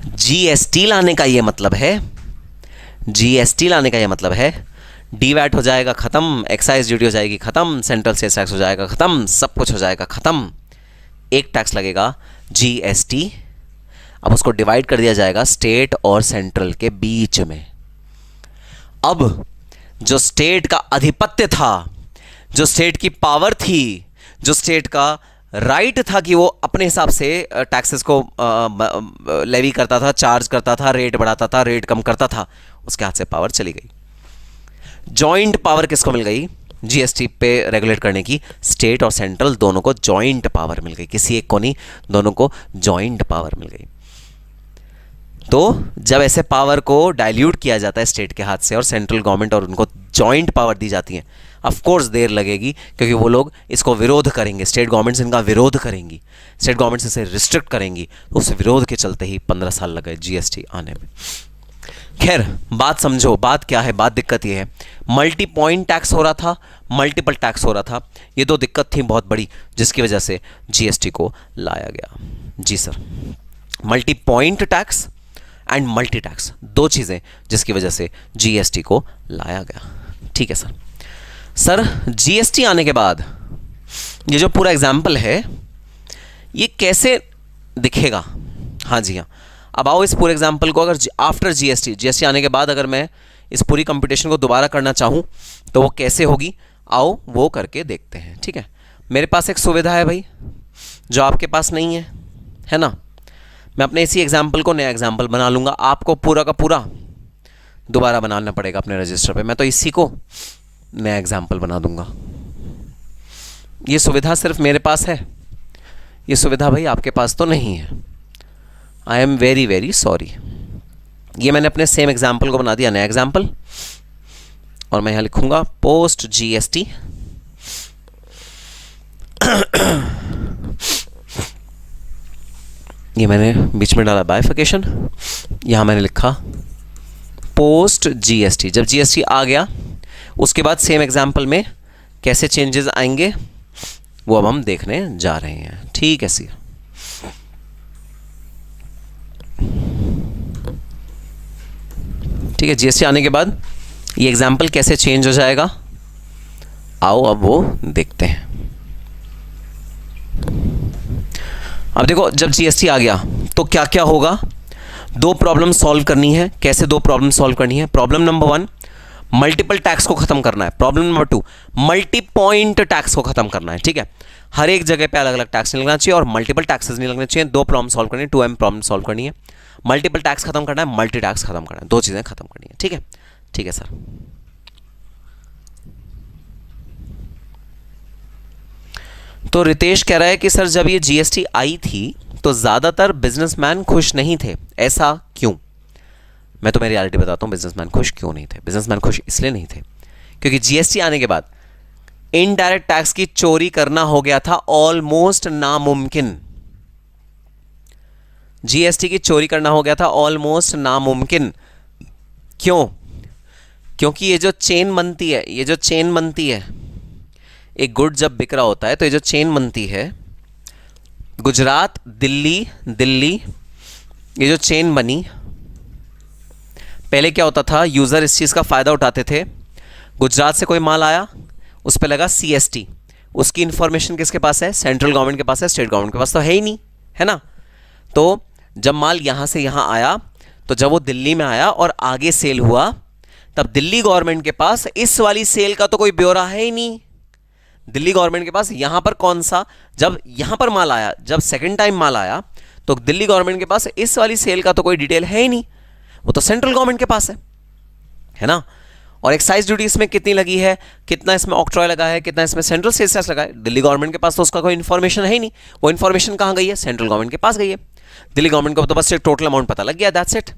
जीएसटी लाने का ये मतलब है, जीएसटी लाने का ये मतलब है डी वैट हो जाएगा खत्म, एक्साइज ड्यूटी हो जाएगी खत्म, सेंट्रल सेल्स टैक्स हो जाएगा खत्म, सब कुछ हो जाएगा खत्म। एक टैक्स लगेगा जीएसटी। अब उसको डिवाइड कर दिया जाएगा स्टेट और सेंट्रल के बीच में। अब जो स्टेट का आधिपत्य था, जो स्टेट की पावर थी, जो स्टेट का राइट था कि वो अपने हिसाब से टैक्सेस को लेवी करता था, चार्ज करता था, रेट बढ़ाता था, रेट कम करता था, उसके हाथ से पावर चली गई। जॉइंट पावर किसको मिल गई? जीएसटी पे रेगुलेट करने की स्टेट और सेंट्रल दोनों को जॉइंट पावर मिल गई, किसी एक को नहीं, दोनों को जॉइंट पावर मिल गई। तो जब ऐसे पावर को डाइल्यूट किया जाता है स्टेट के हाथ से और सेंट्रल गवर्नमेंट और उनको जॉइंट पावर दी जाती है, ऑफ कोर्स देर लगेगी क्योंकि वो लोग इसको विरोध करेंगे, स्टेट गवर्नमेंट्स इनका विरोध करेंगी, स्टेट गवर्नमेंट्स इसे रिस्ट्रिक्ट करेंगी, तो उस विरोध के चलते ही 15 साल लग गए जीएसटी आने में। खैर बात समझो, बात क्या है? बात दिक्कत ये है, मल्टी पॉइंट टैक्स हो रहा था, मल्टीपल टैक्स हो रहा था, ये दो दिक्कत थी बहुत बड़ी जिसकी वजह से जीएसटी को लाया गया। जी sir, multi point tax and multi tax, दो चीज़ें जिसकी वजह से जीएसटी को लाया गया। ठीक है सर। सर जीएसटी आने के बाद ये जो पूरा एग्जाम्पल है ये कैसे दिखेगा? हाँ जी हाँ, अब आओ इस पूरे एग्जाम्पल को अगर आफ्टर जीएसटी आने के बाद अगर मैं इस पूरी कंपटीशन को दोबारा करना चाहूँ तो वो कैसे होगी, आओ वो करके देखते हैं। ठीक है, मेरे पास एक सुविधा है भाई जो आपके पास नहीं है ना। मैं अपने इसी एग्जाम्पल को नया एग्जाम्पल बना लूँगा, आपको पूरा का पूरा दोबारा बनाना पड़ेगा अपने रजिस्टर पे। मैं तो इसी को नया एग्जाम्पल बना दूंगा। ये सुविधा सिर्फ मेरे पास है, ये सुविधा भाई आपके पास तो नहीं है। I am very very sorry. ये मैंने अपने सेम एग्जाम्पल को बना दिया नया एग्जाम्पल, और मैं यहाँ लिखूंगा पोस्ट जीएसटी ये मैंने बीच में डाला बाइफिकेशन, यहाँ मैंने लिखा पोस्ट जीएसटी। जब जीएसटी आ गया उसके बाद सेम एग्जाम्पल में कैसे चेंजेस आएंगे वो अब हम देखने जा रहे हैं। ठीक है सी, ठीक है। जीएसटी आने के बाद ये एग्जाम्पल कैसे चेंज हो जाएगा, आओ अब वो देखते हैं। अब देखो, जब जीएसटी आ गया तो क्या क्या होगा, दो प्रॉब्लम सॉल्व करनी है। कैसे दो प्रॉब्लम सॉल्व करनी है? प्रॉब्लम नंबर 1 मल्टीपल टैक्स को खत्म करना है, problem number 2 multi point tax को खत्म करना है। ठीक है, हर एक जगह पे अलग अलग टैक्स नहीं लगना चाहिए और मल्टीपल टैक्सेस नहीं लगने चाहिए। दो प्रॉब्लम सॉल्व करनी है, 2M प्रॉब्लम सॉल्व करनी है। मल्टीपल टैक्स खत्म करना है, मल्टी टैक्स खत्म करना है, दो चीजें खत्म करनी है। ठीक है, ठीक है सर। तो रितेश कह रहा है कि सर जब ये जीएसटी आई थी तो ज्यादातर बिजनेसमैन खुश नहीं थे, ऐसा क्यों? मैं तुम्हें रियलिटी बताता हूं बिजनेसमैन खुश क्यों नहीं थे। बिजनेसमैन खुश इसलिए नहीं थे क्योंकि जीएसटी आने के बाद इनडायरेक्ट टैक्स की चोरी करना हो गया था ऑलमोस्ट नामुमकिन। जीएसटी की चोरी करना हो गया था ऑलमोस्ट नामुमकिन। क्यों? क्योंकि ये जो चेन बनती है, ये जो चेन बनती है, एक गुड जब बिक रहा होता है तो ये जो चेन बनती है, गुजरात दिल्ली दिल्ली, ये जो चेन बनी, पहले क्या होता था, यूजर इस चीज का फायदा उठाते थे। गुजरात से कोई माल आया, उस पर लगा सीएसटी, उसकी इंफॉर्मेशन किसके पास है? सेंट्रल गवर्नमेंट के पास है, स्टेट गवर्नमेंट के पास तो है ही नहीं, है ना। तो जब माल यहां से यहां आया, तो जब वो दिल्ली में आया और आगे सेल हुआ, तब दिल्ली गवर्नमेंट के पास इस वाली सेल का तो कोई ब्यौरा है ही नहीं। दिल्ली गवर्नमेंट के पास यहां पर कौन सा, जब यहां पर माल आया, जब सेकंड टाइम माल आया तो दिल्ली गवर्नमेंट के पास इस वाली सेल का तो कोई डिटेल है ही नहीं, वो तो सेंट्रल गवर्नमेंट के पास है ना। और एक्साइज ड्यूटी इसमें कितनी लगी है, कितना इसमें ऑक्ट्रॉय लगा है, कितना इसमें सेंट्रल सेल्स टैक्स लगा है, दिल्ली गवर्नमेंट के पास तो उसका कोई इन्फॉर्मेशन है ही नहीं। वो इन्फॉर्मेशन कहाँ गई है, सेंट्रल गवर्नमेंट के पास गई है। दिल्ली गवर्नमेंट को तो बस टोटल अमाउंट पता लग गया, दैट्स इट,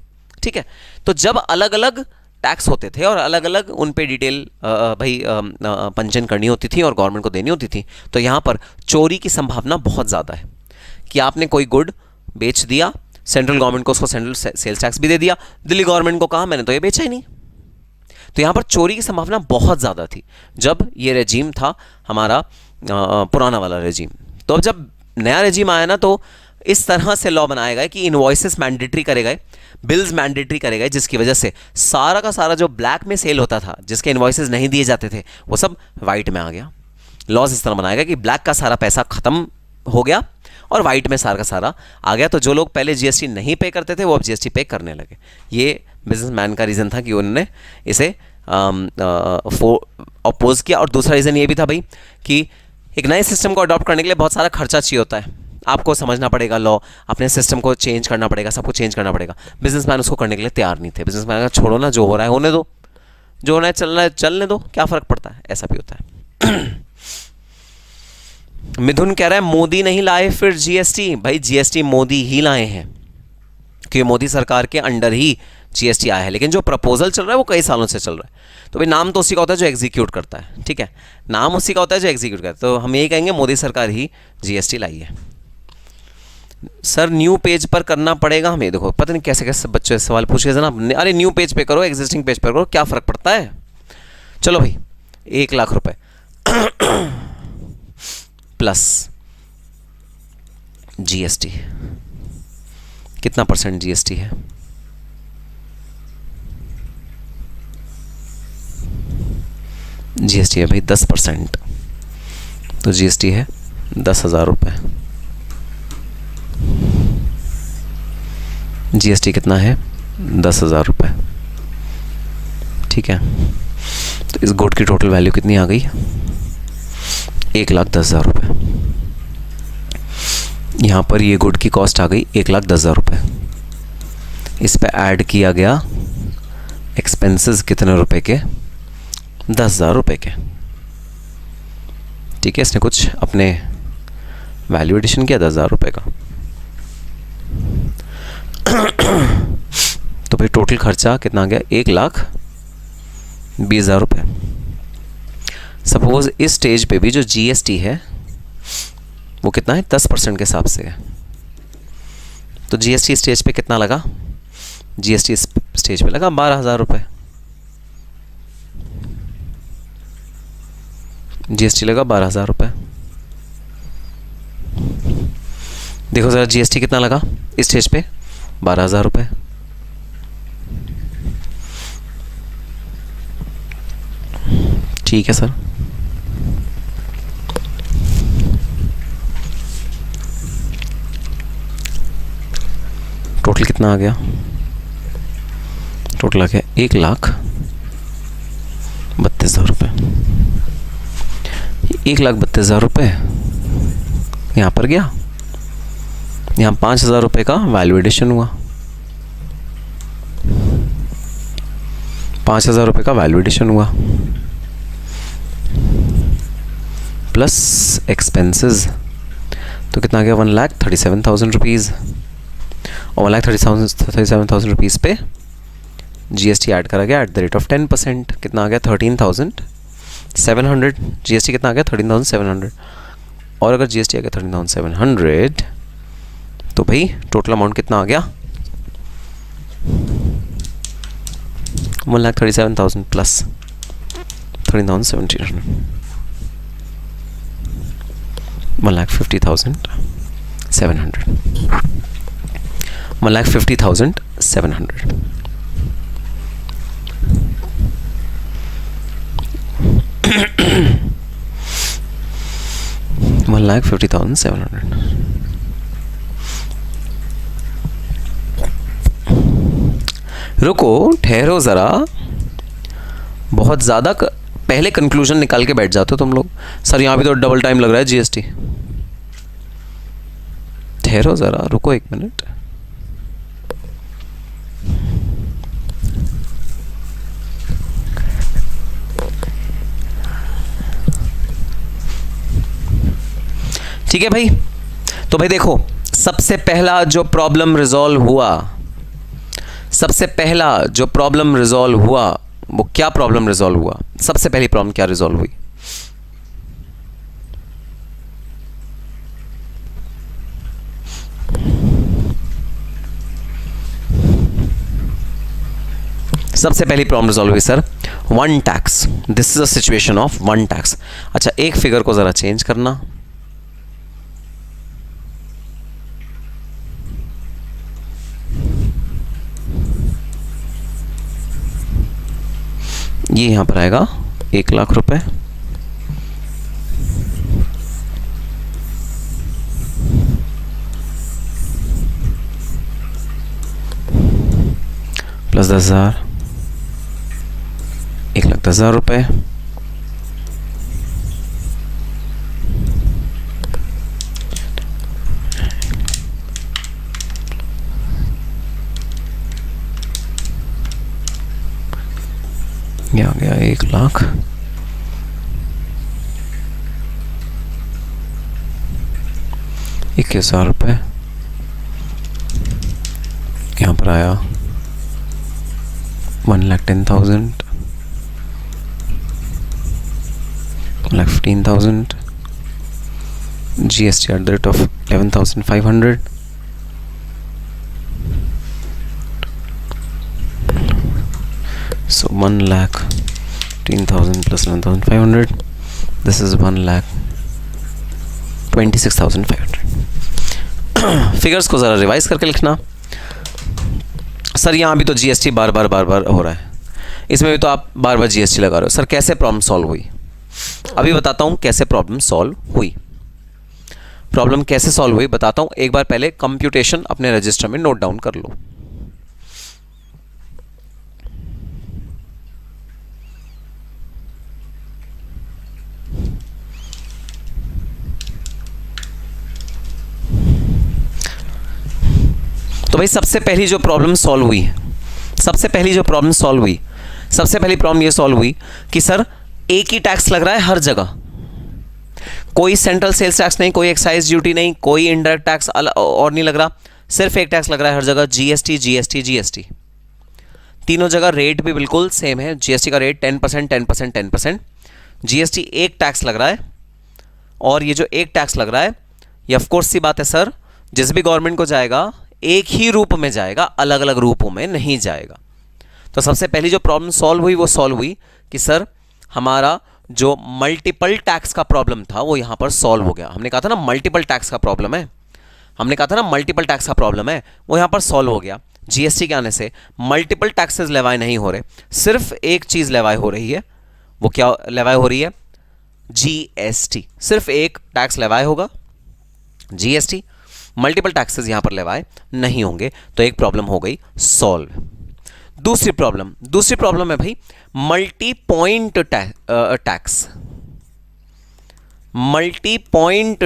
ठीक है। तो जब अलग अलग टैक्स होते थे और अलग अलग उन पे डिटेल भाई पंजीयन करनी होती थी और गवर्नमेंट को देनी होती थी, तो यहाँ पर चोरी की संभावना बहुत ज़्यादा है कि आपने कोई गुड बेच दिया, सेंट्रल गवर्नमेंट को उसको सेंट्रल सेल्स टैक्स भी दे दिया, दिल्ली गवर्नमेंट को कहा मैंने तो ये बेचा ही नहीं। तो यहाँ पर चोरी की संभावना बहुत ज़्यादा थी जब ये रेजीम था हमारा पुराना वाला रेजीम। तो अब जब नया रेजीम आया ना, तो इस तरह से लॉ बनाया गया कि इनवॉइसेस मैंडेटरी करे गए, बिल्स मैंडेटरी करे गए, जिसकी वजह से सारा का सारा जो ब्लैक में सेल होता था, जिसके इनवॉइसेस नहीं दिए जाते थे, वो सब वाइट में आ गया। लॉज इस तरह बनाया गया कि ब्लैक का सारा पैसा खत्म हो गया और वाइट में सारा का सारा आ गया। तो जो लोग पहले जीएसटी नहीं पे करते थे वो अब जीएसटी पे करने लगे। ये बिजनेसमैन का रीज़न था कि उन्होंने इसे अपोज किया। और दूसरा रीज़न ये भी था भाई कि एक नए सिस्टम को अडॉप्ट करने के लिए बहुत सारा खर्चा चाहिए होता है, आपको समझना पड़ेगा लॉ, अपने सिस्टम को चेंज करना पड़ेगा, सब कुछ चेंज करना पड़ेगा। बिजनेसमैन उसको करने के लिए तैयार नहीं थे। बिजनेसमैन का छोड़ो ना, जो हो रहा है होने दो, जो होना है चलना है चलने दो, क्या फ़र्क पड़ता है, ऐसा भी होता है। मिथुन कह रहा है मोदी नहीं लाए फिर जीएसटी। भाई जीएसटी मोदी ही लाए हैं, क्योंकि मोदी सरकार के अंडर ही जीएसटी आया है, लेकिन जो प्रपोजल चल रहा है वो कई सालों से चल रहा है। तो भाई नाम तो उसी का होता है जो एग्जीक्यूट करता है, ठीक है, नाम उसी का होता है जो एग्जीक्यूट करता है। तो हम यही कहेंगे मोदी सरकार ही जीएसटी लाई है। सर न्यू पेज पर करना पड़ेगा हमें, देखो पता नहीं कैसे कैसे बच्चे सवाल पूछ के ना, अरे न्यू पेज पे करो, एग्जिस्टिंग पेज पर करो, क्या फ़र्क पड़ता है। चलो भाई 1 लाख रुपए प्लस जीएसटी, कितना परसेंट जीएसटी है, जीएसटी है भाई 10%, तो जीएसटी है 10,000 रुपये। जीएसटी कितना है 10,000 रुपये, ठीक है। तो इस गुड की टोटल वैल्यू कितनी आ गई, 1,10,000 रुपये। यहाँ पर ये गुड की कॉस्ट आ गई 1,10,000 रुपये। इस पे ऐड किया गया एक्सपेंसेस कितने रुपए के, 10,000 रुपये के, ठीक है। इसने कुछ अपने वैल्यू एडिशन किया 10,000 रुपये का। तो भाई टोटल खर्चा कितना आ गया, 1,20,000 रुपये। सपोज इस स्टेज पे भी जो जीएसटी है वो कितना है, 10% के हिसाब से है। तो जीएसटी स्टेज पे कितना लगा, जीएसटी स्टेज पे लगा 12,000 रुपये। जीएसटी लगा 12,000 रुपये। देखो ज़रा जीएसटी कितना लगा इस स्टेज पे, 12,000 रुपये। ठीक है सर, टोटल कितना आ गया, टोटल आ गया 1,32,000 रुपये। 1,32,000 रुपये यहाँ पर गया, यहाँ 5,000 रुपये का वैल्यू एडिशन हुआ, 5,000 रुपये का वैल्यू एडिशन हुआ प्लस एक्सपेंसेस, तो कितना आ गया 1,37,000 रुपीज़। और 1,37,000 रुपीज़ पे जीएसटी ऐड करा गया एट द रेट ऑफ 10%, कितना आ गया 13,700। जीएसटी कितना आ गया 13,700। और अगर जीएसटी आ गया 13,700 तो भाई टोटल अमाउंट कितना आ गया 1,37,000 प्लस 13,700, 1,50,700, 1,50,700। $1,50,700। रुको ठहरो ज़रा, बहुत ज़्यादा पहले कंक्लूजन निकाल के बैठ जाते हो तुम लोग। सर यहाँ भी तो डबल टाइम लग रहा है जीएसटी। ठहरो ज़रा, रुको 1 मिनट। ठीक है भाई, तो भाई देखो, सबसे पहला जो प्रॉब्लम रिजॉल्व हुआ, सबसे पहला जो प्रॉब्लम रिजॉल्व हुआ, वो क्या प्रॉब्लम रिजॉल्व हुआ? सबसे पहली प्रॉब्लम क्या रिजॉल्व हुई? सबसे पहली प्रॉब्लम रिजॉल्व हुई sir, one tax. This is a situation of one tax. अच्छा, एक फिगर को जरा चेंज करना। ये यहां पर आएगा 1 लाख रुपए, प्लस 10,000, 1,10,000 रुपए, ये आ गया 1 लाख, 21,000 रुपए। यहाँ पर आया 1,10,000, 1,15,000, GST at the rate of 11,500, so 1,10,000 plus 11,500, this is 1,26,500। Figures को ज़रा रिवाइज करके लिखना। सर यहाँ भी तो जीएसटी बार बार हो रहा है, इसमें भी तो आप बार बार जीएसटी लगा रहे हो। सर कैसे प्रॉब्लम सॉल्व हुई? अभी बताता हूँ कैसे प्रॉब्लम सॉल्व हुई। प्रॉब्लम कैसे सॉल्व हुई बताता हूँ। एक बार पहले कंप्यूटेशन अपने रजिस्टर में नोट डाउन कर लो। तो भाई सबसे पहली जो प्रॉब्लम सॉल्व हुई, सबसे पहली प्रॉब्लम ये सॉल्व हुई कि सर एक ही टैक्स लग रहा है हर जगह। कोई सेंट्रल सेल्स टैक्स नहीं, कोई एक्साइज ड्यूटी नहीं, कोई इनडायरेक्ट टैक्स और नहीं लग रहा, सिर्फ एक टैक्स लग रहा है हर जगह, जीएसटी जीएसटी जीएसटी। तीनों जगह रेट भी बिल्कुल सेम है। जीएसटी का रेट 10%, 10%, 10%। जीएसटी एक टैक्स लग रहा है, और ये जो एक टैक्स लग रहा है ये ऑफकोर्स सी बात है सर, जिस भी गवर्नमेंट को जाएगा एक ही रूप में जाएगा, अलग अलग रूपों में नहीं जाएगा। तो सबसे पहली जो प्रॉब्लम सॉल्व हुई वो सॉल्व हुई कि सर हमारा जो मल्टीपल टैक्स का प्रॉब्लम था वो यहां पर सॉल्व हो गया। हमने कहा था ना मल्टीपल टैक्स का प्रॉब्लम है, वो यहां पर सॉल्व हो गया। जीएसटी के आने से मल्टीपल टैक्सेस लेवाई नहीं हो रहे, सिर्फ एक चीज लेवाई हो रही है। वो क्या लेवाई हो रही है? जीएसटी। सिर्फ एक टैक्स लेवाई होगा, जीएसटी। मल्टीपल टैक्सेस यहां पर लेवाए नहीं होंगे, तो एक प्रॉब्लम हो गई सॉल्व। दूसरी प्रॉब्लम है भाई multi point tax. Multi point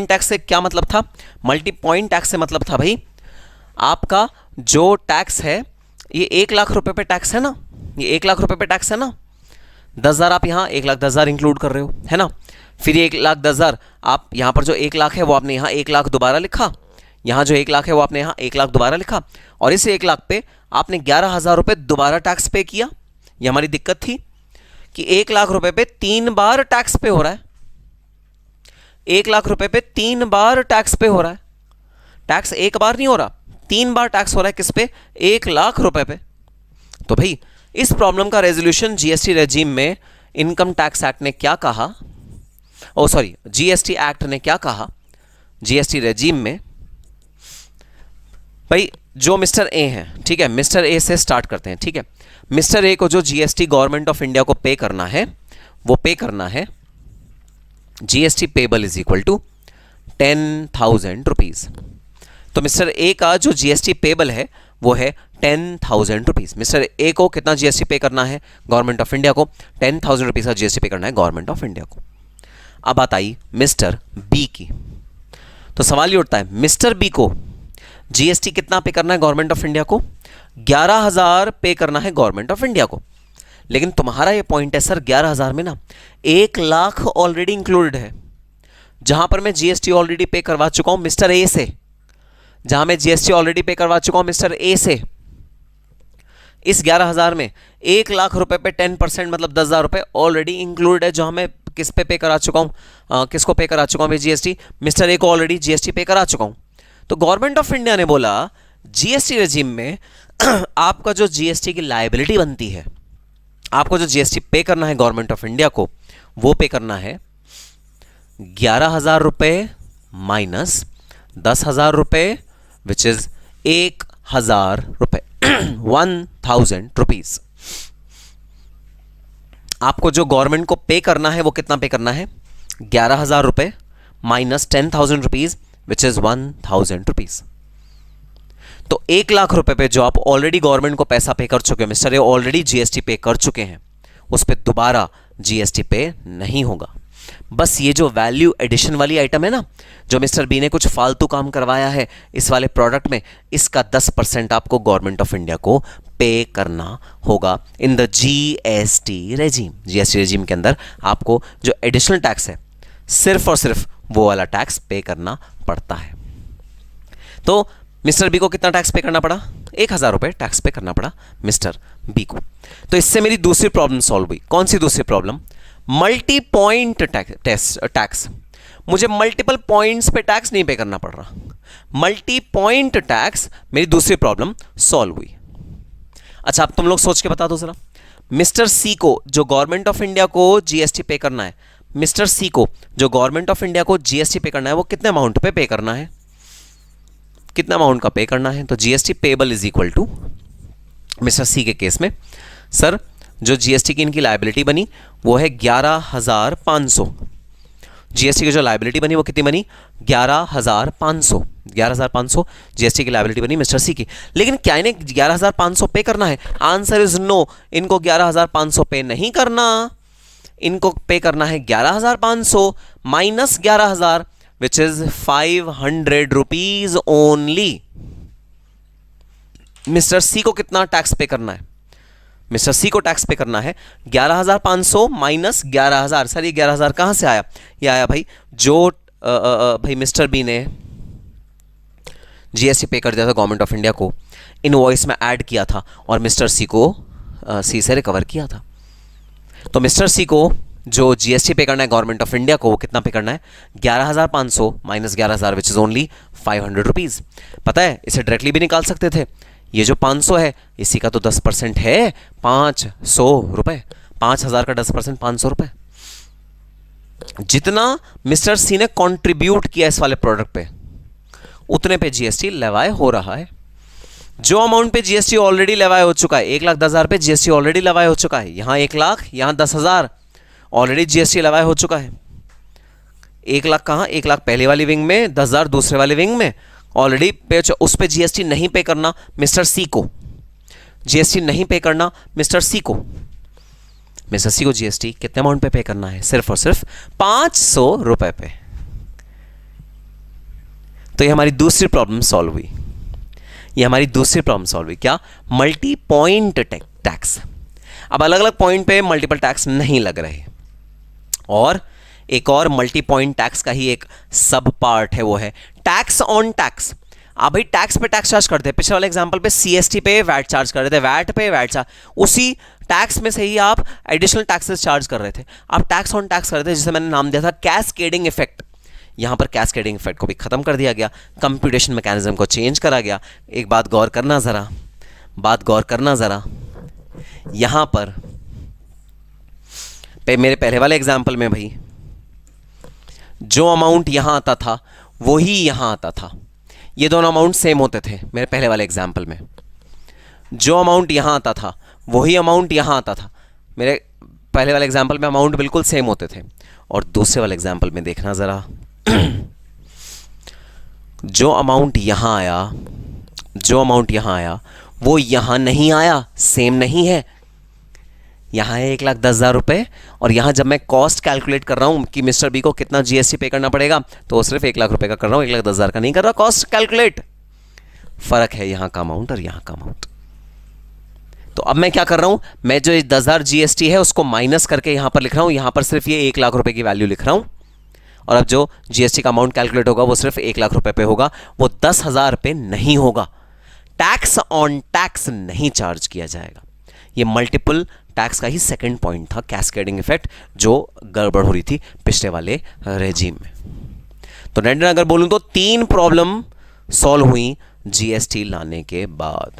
tax से क्या मतलब था? मल्टी पॉइंट टैक्स से मतलब था भाई आपका जो टैक्स है ये 1 लाख रुपए पे टैक्स है ना, ये 1 लाख रुपए पे टैक्स है ना। 10,000 आप यहाँ 1,10,000 इंक्लूड कर रहे हो, है ना। फिर ये 1,10,000 आप यहाँ पर जो 1 लाख है वो आपने यहाँ 1 लाख दोबारा लिखा, यहाँ जो 1 लाख है वो आपने यहाँ 1 लाख दोबारा लिखा, और इस 1 लाख पे आपने 11,000 रुपये दोबारा टैक्स पे किया। ये हमारी दिक्कत थी कि 1 लाख रुपए पे 3 बार टैक्स पे हो रहा है। 1 लाख रुपए पे 3 बार टैक्स पे हो रहा है। टैक्स एक बार नहीं हो रहा, 3 बार टैक्स हो रहा है। किस पे? 1 लाख रुपए पे। तो भाई इस प्रॉब्लम का रेजोल्यूशन जीएसटी रेजिम में इनकम टैक्स एक्ट ने क्या कहा, जीएसटी एक्ट ने क्या कहा जीएसटी रेजिम में? भाई जो मिस्टर ए हैं, ठीक है, मिस्टर ए से स्टार्ट करते हैं, ठीक है। मिस्टर ए को जो जीएसटी गवर्नमेंट ऑफ इंडिया को पे करना है वो पे करना है GST payable is equal to 10,000 rupees. तो मिस्टर ए का जो जीएसटी पेबल है वो है 10,000 रुपीज। मिस्टर ए को कितना जीएसटी पे करना है गवर्नमेंट ऑफ इंडिया को? 10,000 रुपीज का जीएसटी पे करना है गवर्नमेंट ऑफ इंडिया को। अब बात आई मिस्टर बी की, तो सवाल ये उठता है मिस्टर बी को जीएसटी कितना पे करना है गवर्नमेंट ऑफ इंडिया को? 11,000 पे करना है गवर्नमेंट ऑफ इंडिया को। लेकिन तुम्हारा ये पॉइंट है सर 11,000 में ना 1 लाख ऑलरेडी इंक्लूडेड है, जहां पर मैं जीएसटी ऑलरेडी पे करवा चुका हूं मिस्टर ए से, जहां मैं जीएसटी ऑलरेडी पे करवा चुका हूं मिस्टर ए से। इस 11,000 में 1 लाख रुपए पे 10% मतलब 10,000 रुपए ऑलरेडी इंक्लूड है, जो हमें किस पे करा चुका हूं, किसको पे करा चुका हूं मैं जीएसटी? मिस्टर ए को ऑलरेडी जीएसटी पे करा चुका हूं। तो गवर्नमेंट ऑफ इंडिया ने बोला जीएसटी रेजिम में आपका जो जीएसटी की लायबिलिटी बनती है, आपको जो जीएसटी पे करना है गवर्नमेंट ऑफ इंडिया को, वो पे करना है 11,000 रुपए माइनस 10,000 रुपए विच इज 1,000 रुपए 1,000 रुपीज। आपको जो गवर्नमेंट को पे करना है वो कितना पे करना है? 11,000 रुपए minus 10,000 rupees which is 1,000 rupees. तो 1 लाख रुपए पे जो आप ऑलरेडी गवर्नमेंट को पैसा पे कर चुके हैं, मिस्टर ए ऑलरेडी जीएसटी पे कर चुके हैं, उस पर दोबारा जीएसटी पे नहीं होगा। बस ये जो वैल्यू एडिशन वाली आइटम है ना, जो मिस्टर बी ने कुछ फालतू काम करवाया है इस वाले प्रोडक्ट में, इसका 10% आपको गवर्नमेंट ऑफ इंडिया को पे करना होगा in the GST regime. GST regime के अंदर आपको जो एडिशनल टैक्स है सिर्फ और सिर्फ वो वाला टैक्स पे करना पड़ता है। तो मिस्टर बी को कितना टैक्स पे करना पड़ा? 1,000 रुपए टैक्स पे करना पड़ा मिस्टर बी को। तो इससे मेरी दूसरी प्रॉब्लम सॉल्व हुई। कौन सी दूसरी प्रॉब्लम? Multi point tax. मुझे मल्टीपल पॉइंट्स पे टैक्स नहीं पे करना पड़ रहा, मल्टी पॉइंट टैक्स, मेरी दूसरी प्रॉब्लम सॉल्व हुई। अच्छा, अब तुम लोग सोच के बता दो जरा, मिस्टर सी को जो गवर्नमेंट ऑफ इंडिया को जीएसटी पे करना है, मिस्टर सी को जो गवर्नमेंट ऑफ इंडिया को जीएसटी पे करना है, वो कितने अमाउंट पे करना है? कितना अमाउंट का पे करना है? तो GST payable is equal to, Mister C के केस में सर जो जीएसटी की इनकी लायबिलिटी बनी वो है 11,500। जीएसटी की जो लायबिलिटी बनी वो कितनी बनी? 11,500। 11,500 जीएसटी की लायबिलिटी बनी मिस्टर सी की। लेकिन क्या इन्हें 11,500 पे करना है? Answer is no. इनको 11,500 पे नहीं करना, इनको पे करना है 11,500 minus 11,000 which is 500 rupees only. Mister C को कितना टैक्स पे करना है? मिस्टर सी को टैक्स पे करना है 11,500 माइनस 11,000। सर ये 11,000 कहां से आया? ये आया भाई जो भाई मिस्टर बी ने जीएसटी पे कर दिया था गवर्नमेंट ऑफ इंडिया को, इनवॉइस में ऐड किया था और मिस्टर सी को सी से रिकवर किया था। तो मिस्टर सी को जो जीएसटी पे करना है गवर्नमेंट ऑफ इंडिया को, वो कितना पे करना है? 11,500 minus 11,000 which is only 500 rupees. पता है इसे डायरेक्टली भी निकाल सकते थे। ये जो 500 है इसी का तो 10% है 500 रुपए। 5,000 का 10% 500 रुपए। जितना मिस्टर सी ने कंट्रीब्यूट किया इस वाले प्रोडक्ट पे, उतने पे जीएसटी लेवाए हो रहा है। जो अमाउंट पे जीएसटी ऑलरेडी लेवाए हो चुका है, 1,10,000 पे जीएसटी ऑलरेडी लेवाए हो चुका है। यहां 1 लाख, यहां 10,000 ऑलरेडी जीएसटी लेवाए हो चुका है। 1 लाख कहां? 1 लाख पहले वाली विंग में, 10,000 दूसरे वाले विंग में ऑलरेडी पे। उस पे जीएसटी नहीं पे करना मिस्टर सी को, जीएसटी नहीं पे करना मिस्टर सी को। मिस्टर सी को जीएसटी कितने अमाउंट पे करना है? सिर्फ और सिर्फ 500 रुपए पे। तो ये हमारी दूसरी प्रॉब्लम सॉल्व हुई। ये हमारी दूसरी प्रॉब्लम सॉल्व हुई। क्या? Multi point tax. अब अलग अलग पॉइंट पे मल्टीपल टैक्स नहीं लग रहे। और एक और मल्टी पॉइंट टैक्स का ही एक सब पार्ट है, वो है टैक्स ऑन टैक्स। आप भाई टैक्स पे टैक्स चार्ज करते हैं। पिछले वाले एग्जांपल पे सीएसटी पे वैट चार्ज कर रहे थे, वैट पे वैट चार्ज, उसी टैक्स में से ही आप एडिशनल टैक्सेस चार्ज कर रहे थे। आप टैक्स ऑन टैक्स कर रहे थे, जिसे मैंने नाम दिया था कैस्केडिंग इफेक्ट। यहां पर कैस्केडिंग इफेक्ट को भी खत्म कर दिया गया, कंप्यूटेशन मैकेनिज्म को चेंज करा गया। एक बात गौर करना जरा, यहां पर मेरे पहले वाले एग्जाम्पल में भाई जो अमाउंट यहां आता था वही यहां आता था। ये दोनों अमाउंट सेम होते थे। मेरे पहले वाले एग्जाम्पल में जो अमाउंट यहां आता था वही अमाउंट यहां आता था। मेरे पहले वाले एग्जाम्पल में अमाउंट बिल्कुल सेम होते थे। और दूसरे वाले एग्जाम्पल में देखना जरा, जो अमाउंट यहां आया वो यहां नहीं आया, सेम नहीं है। यहां है 1,10,000 रुपए, और यहां जब मैं कॉस्ट कैलकुलेट कर रहा हूं कि मिस्टर बी को कितना जीएसटी पे करना पड़ेगा, तो वो सिर्फ 1,00,000 रुपए का कर रहा हूं, 1,10,000 का नहीं कर रहा कॉस्ट कैलकुलेट। फर्क है यहां का अमाउंट और यहां का अमाउंट। तो अब मैं क्या कर रहा हूं, मैं जो 10,000 जीएसटी है उसको माइनस करके यहां पर लिख रहा हूं, यहां पर सिर्फ ये 1,00,000 रुपए की वैल्यू लिख रहा हूं, और अब जो जीएसटी का अमाउंट कैलकुलेट होगा वो सिर्फ 1,00,000 रुपए पे होगा, वो 10,000 पे नहीं होगा। टैक्स ऑन टैक्स नहीं चार्ज किया जाएगा। ये मल्टीपल टैक्स का ही सेकंड पॉइंट था, कैस्केडिंग इफेक्ट, जो गड़बड़ हो रही थी पिछले वाले रेजिम में। तो नेट अगर बोलूं तो 3 प्रॉब्लम सॉल्व हुई जीएसटी लाने के बाद,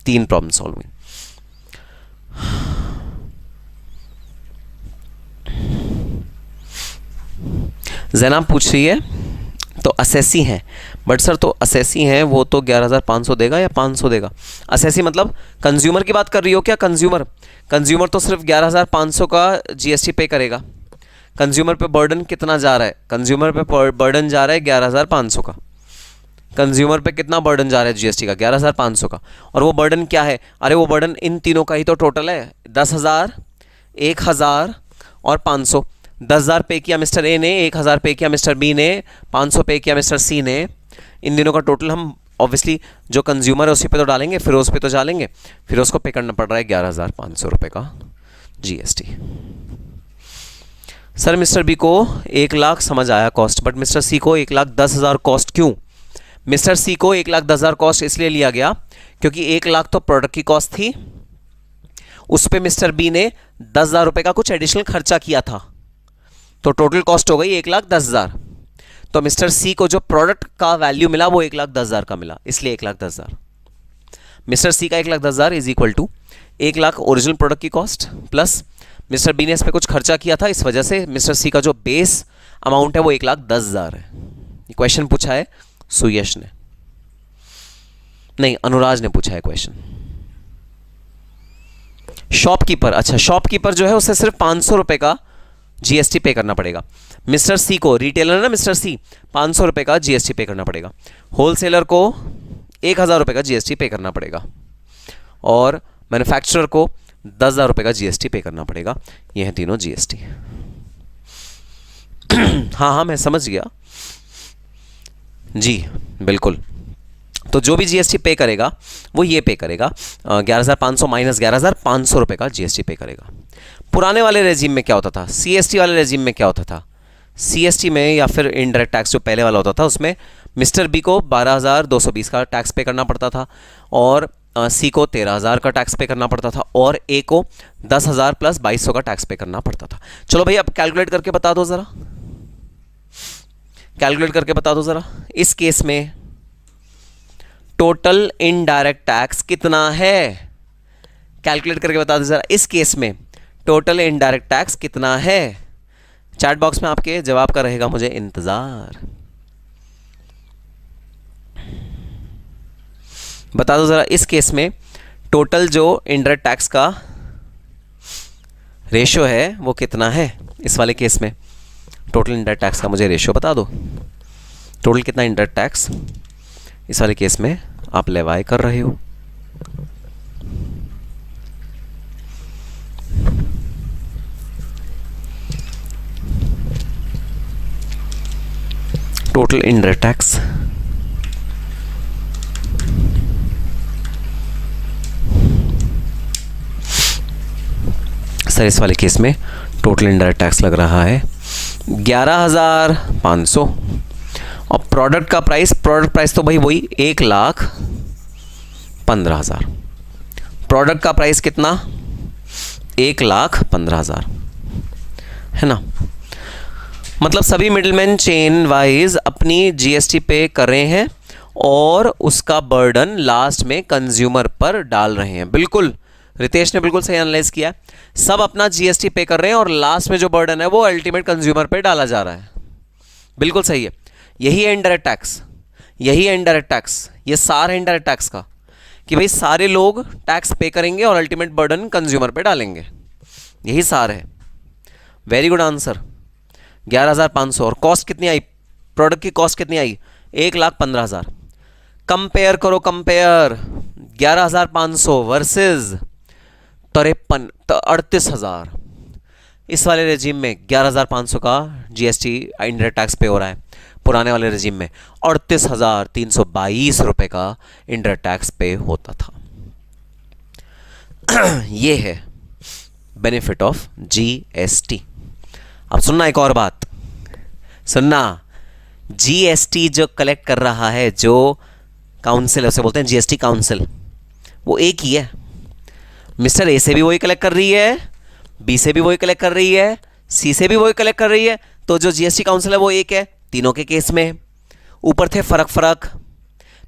3 प्रॉब्लम सॉल्व हुई। जैनब पूछ रही है तो असेसी हैं, बट सर तो असेसी हैं वो तो 11,500 देगा या 500 देगा? असेसी मतलब कंज्यूमर की बात कर रही हो क्या? कंज्यूमर तो सिर्फ 11,500 का जीएसटी पे करेगा। कंज्यूमर पे बर्डन कितना जा रहा है? कंज्यूमर पे बर्डन जा रहा है 11,500 का। कंज्यूमर पे कितना बर्डन जा रहा है जीएसटी का? 11,500 का। और वो बर्डन क्या है? अरे वो बर्डन इन तीनों का ही तो टोटल है, 10,000, 1,000 और 500। 10,000 पे किया मिस्टर ए ने, 1,000 पे किया मिस्टर बी ने, 500 पे किया मिस्टर सी ने। इन दिनों का टोटल हम ऑब्वियसली जो कंज्यूमर है उसी पे तो डालेंगे, फिरोज पे तो डालेंगे। फिरोज को पे करना पड़ रहा है 11,500 रुपये का जीएसटी। सर मिस्टर बी को 1,00,000 समझ आया कॉस्ट, बट मिस्टर सी को 1,10,000 कॉस्ट क्यों? मिस्टर सी को 1,10,000 कॉस्ट इसलिए लिया गया क्योंकि 1,00,000 तो प्रोडक्ट की कॉस्ट थी, उस पे मिस्टर बी ने 10,000 रुपये का कुछ एडिशनल खर्चा किया था, तो टोटल कॉस्ट हो गई 1,10,000। तो मिस्टर सी को जो प्रोडक्ट का वैल्यू मिला वो 1,10,000 का मिला, इसलिए 1,10,000। मिस्टर सी का 1,10,000 is equal to 1,00,000 original product की कॉस्ट प्लस मिस्टर बी ने इस पर कुछ खर्चा किया था, इस वजह से मिस्टर सी का जो बेस अमाउंट है वो 1,10,000 है। ये क्वेश्चन पूछा है सुयश ने, नहीं अनुराज ने पूछा है क्वेश्चन। शॉपकीपर, अच्छा शॉपकीपर जो है उसे सिर्फ 500 रुपए का जीएसटी पे करना पड़ेगा। मिस्टर सी को, रिटेलर ना मिस्टर सी, 500 रुपए का जीएसटी पे करना पड़ेगा। होलसेलर को 1,000 रुपए का जीएसटी पे करना पड़ेगा, और मैन्युफैक्चरर को 10,000 रुपए का जीएसटी पे करना पड़ेगा। ये हैं तीनों जीएसटी। हाँ मैं समझ गया जी, बिल्कुल। तो जो भी जीएसटी पे करेगा वो ये पे करेगा, 11,500 माइनस 11,500 रुपए का जीएसटी पे करेगा। पुराने वाले रेजिम में क्या होता था, सीएसटी वाले रेजिम में क्या होता था? सीएसटी में या फिर इनडायरेक्ट टैक्स जो पहले वाला होता था उसमें मिस्टर बी को 12,220 का टैक्स पे करना पड़ता था, और सी को 13,000 का टैक्स पे करना पड़ता था, और ए को 10,000 प्लस 2,200 का टैक्स पे करना पड़ता था। चलो भाई अब कैलकुलेट करके बता दो ज़रा, कैलकुलेट करके बता दो ज़रा। इस केस में टोटल इनडायरेक्ट टैक्स कितना है? कैलकुलेट करके बता दो ज़रा। इस केस में टोटल इनडायरेक्ट टैक्स कितना है? चैट बॉक्स में आपके जवाब का रहेगा मुझे इंतजार। बता दो ज़रा, इस केस में टोटल जो इनडायरेक्ट टैक्स का रेशो है वो कितना है? इस वाले केस में टोटल इनडायरेक्ट टैक्स का मुझे रेशो बता दो। टोटल कितना इनडायरेक्ट टैक्स इस वाले केस में आप लेवाई कर रहे हो? टोटल इनडायरेक्ट टैक्स सर इस वाले केस में टोटल इनडायरेक्ट टैक्स लग रहा है 11,500, और प्रोडक्ट का प्राइस, प्रोडक्ट प्राइस तो भाई वही 1,15,000। प्रोडक्ट का प्राइस कितना? 1,15,000 है ना। मतलब सभी मिडिलमैन चेन वाइज अपनी जीएसटी पे कर रहे हैं और उसका बर्डन लास्ट में कंज्यूमर पर डाल रहे हैं। बिल्कुल रितेश ने बिल्कुल सही एनालाइज किया, सब अपना जीएसटी पे कर रहे हैं और लास्ट में जो बर्डन है वो अल्टीमेट कंज्यूमर पे डाला जा रहा है। बिल्कुल सही है, यही है इनडायरेक्ट टैक्स, यही है इनडायरेक्ट टैक्स। ये सार है इनडायरेक्ट टैक्स का कि भाई सारे लोग टैक्स पे करेंगे और अल्टीमेट बर्डन कंज्यूमर पे डालेंगे, यही सार है। Very good answer, 11,500। और कॉस्ट कितनी आई? प्रोडक्ट की कॉस्ट कितनी आई? 1,15,000। कंपेयर करो, कंपेयर 11,500 वर्सेस 38,000। इस वाले रेजिम में 11,500 का जीएसटी इंडायरेक्ट टैक्स पे हो रहा है, पुराने वाले रेजिम में 38,322 रुपए का इंडायरेक्ट टैक्स पे होता था। ये है बेनिफिट ऑफ जीएसटी। अब सुनना एक और बात, सुनना, जीएसटी जो कलेक्ट कर रहा है, जो काउंसिल है उसे बोलते हैं जीएसटी काउंसिल, वो एक ही है। मिस्टर ए से भी वही कलेक्ट कर रही है, बी से भी वही कलेक्ट कर रही है, सी से भी वही कलेक्ट कर रही है, तो जो जीएसटी काउंसिल है वो एक है तीनों के केस में। ऊपर थे फर्क।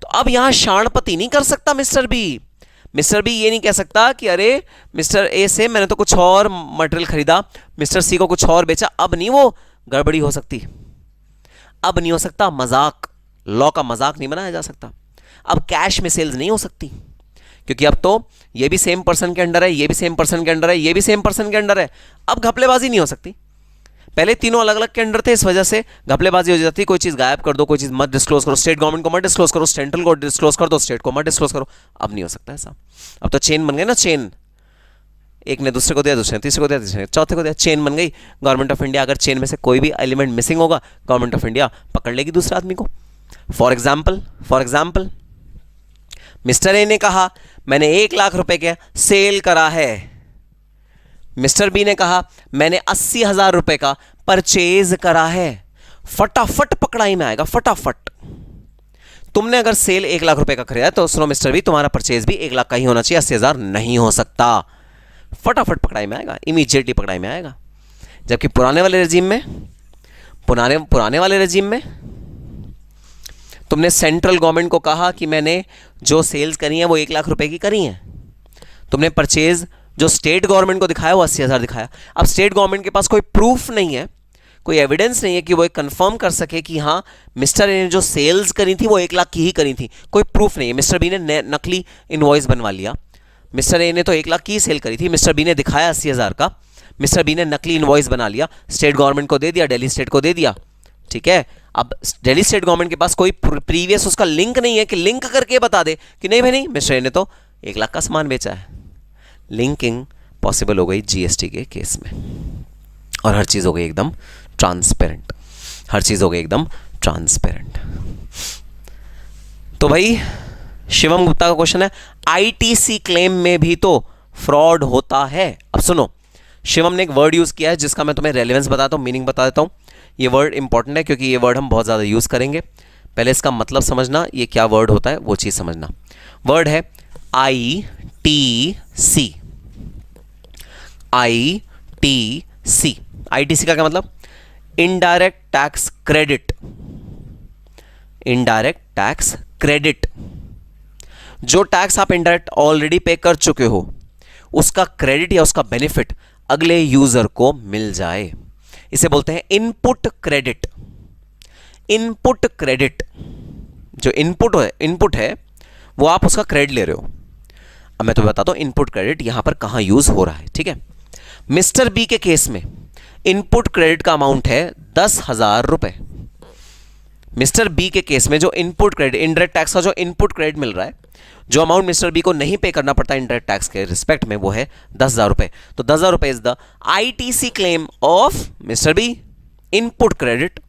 तो अब यहां शाणपति नहीं कर सकता मिस्टर बी। मिस्टर बी ये नहीं कह सकता कि अरे मिस्टर ए से मैंने तो कुछ और मटेरियल खरीदा, मिस्टर सी को कुछ और बेचा। अब नहीं वो गड़बड़ी हो सकती, अब नहीं हो सकता मजाक, लॉ का मजाक नहीं बनाया जा सकता। अब कैश में सेल्स नहीं हो सकती, क्योंकि अब तो ये भी सेम पर्सन के अंडर है, ये भी सेम पर्सन के अंडर है, ये भी सेम पर्सन के अंडर है। अब घपलेबाजी नहीं हो सकती। पहले तीनों अलग अलग के अंडर थे, इस वजह से घपलेबाजी हो जाती। कोई चीज़ गायब कर दो, कोई चीज़ मत डिस्क्लोज करो, स्टेट गवर्नमेंट को मत डिस्क्लोज करो, सेंट्रल को डिस्क्लोज कर दो, स्टेट को मत डिस्क्लोज करो। अब नहीं हो सकता ऐसा। अब तो चेन बन गई ना, चेन, एक ने दूसरे को दिया, दूसरे ने तीसरे को दिया, तीसरे ने चौथे को दिया, चेन बन गई। गवर्नमेंट ऑफ इंडिया अगर चेन में से कोई भी एलिमेंट मिसिंग होगा, गवर्नमेंट ऑफ इंडिया पकड़ लेगी दूसरे आदमी को। फॉर एग्जाम्पल मिस्टर ए ने कहा मैंने 1 लाख रुपए का सेल करा है, मिस्टर बी ने कहा मैंने 80,000 रुपए का परचेज करा है। फटाफट पकड़ाई में आएगा, फटाफट। तुमने अगर सेल 1 लाख रुपए का खरीदा तो सुनो मिस्टर बी, तुम्हारा परचेज भी 1 लाख का ही होना चाहिए, 80,000 नहीं हो सकता। फटाफट पकड़ाई में आएगा, इमीडिएटली पकड़ाई में आएगा। जबकि पुराने वाले रेजिम में तुमने सेंट्रल गवर्नमेंट को कहा कि मैंने जो सेल्स करी हैं वो 1 लाख रुपए की करी हैं, तुमने परचेज जो स्टेट गवर्नमेंट को दिखाया वो 80,000 दिखाया। अब स्टेट गवर्नमेंट के पास कोई प्रूफ नहीं है, कोई एविडेंस नहीं है कि वो कंफर्म कर सके कि हाँ मिस्टर ए ने जो सेल्स करी थी वो 1 लाख की ही करी थी। कोई प्रूफ नहीं है। मिस्टर बी ने नकली इनवॉइस बनवा लिया, मिस्टर ए ने तो 1 लाख की सेल करी थी, मिस्टर बी ने दिखाया 80,000 का, मिस्टर बी ने नकली इनवॉइस बना लिया, स्टेट गवर्नमेंट को दे दिया, दिल्ली स्टेट को दे दिया। ठीक है, अब दिल्ली स्टेट गवर्नमेंट के पास कोई प्रीवियस उसका लिंक नहीं है कि लिंक करके बता दे कि नहीं भाई नहीं, मिस्टर ए ने तो 1 लाख का सामान बेचा है। लिंकिंग पॉसिबल हो गई जीएसटी के केस में, और हर चीज हो गई एकदम ट्रांसपेरेंट, हर चीज हो गई एकदम ट्रांसपेरेंट। तो भाई शिवम गुप्ता का क्वेश्चन है, आईटीसी क्लेम में भी तो फ्रॉड होता है। अब सुनो, शिवम ने एक वर्ड यूज किया है जिसका मैं तुम्हें रेलेवेंस बताता हूं, मीनिंग बता देता हूं। ये वर्ड इंपॉर्टेंट है क्योंकि ये वर्ड हम बहुत ज्यादा यूज करेंगे। पहले इसका मतलब समझना, ये क्या वर्ड होता है वो चीज समझना। वर्ड है ITC। ITC, ITC का क्या मतलब? Indirect tax credit. Indirect tax credit, जो टैक्स आप इनडायरेक्ट ऑलरेडी पे कर चुके हो उसका क्रेडिट या उसका बेनिफिट अगले यूजर को मिल जाए, इसे बोलते हैं इनपुट क्रेडिट। इनपुट क्रेडिट, जो इनपुट है वो आप उसका क्रेडिट ले रहे हो। अब मैं तुम्हें बताता हूं इनपुट क्रेडिट यहां पर कहां यूज हो रहा है। ठीक है, मिस्टर बी के केस में इनपुट क्रेडिट का अमाउंट है 10,000 रुपए। मिस्टर बी के केस में जो इनपुट क्रेडिट, इनडायरेक्ट टैक्स का जो इनपुट क्रेडिट मिल रहा है, जो अमाउंट मिस्टर बी को नहीं पे करना पड़ता इनडायरेक्ट टैक्स के रिस्पेक्ट में, वो है 10,000 रुपए। तो 10,000 रुपए is the ITC claim of mister B. Input credit,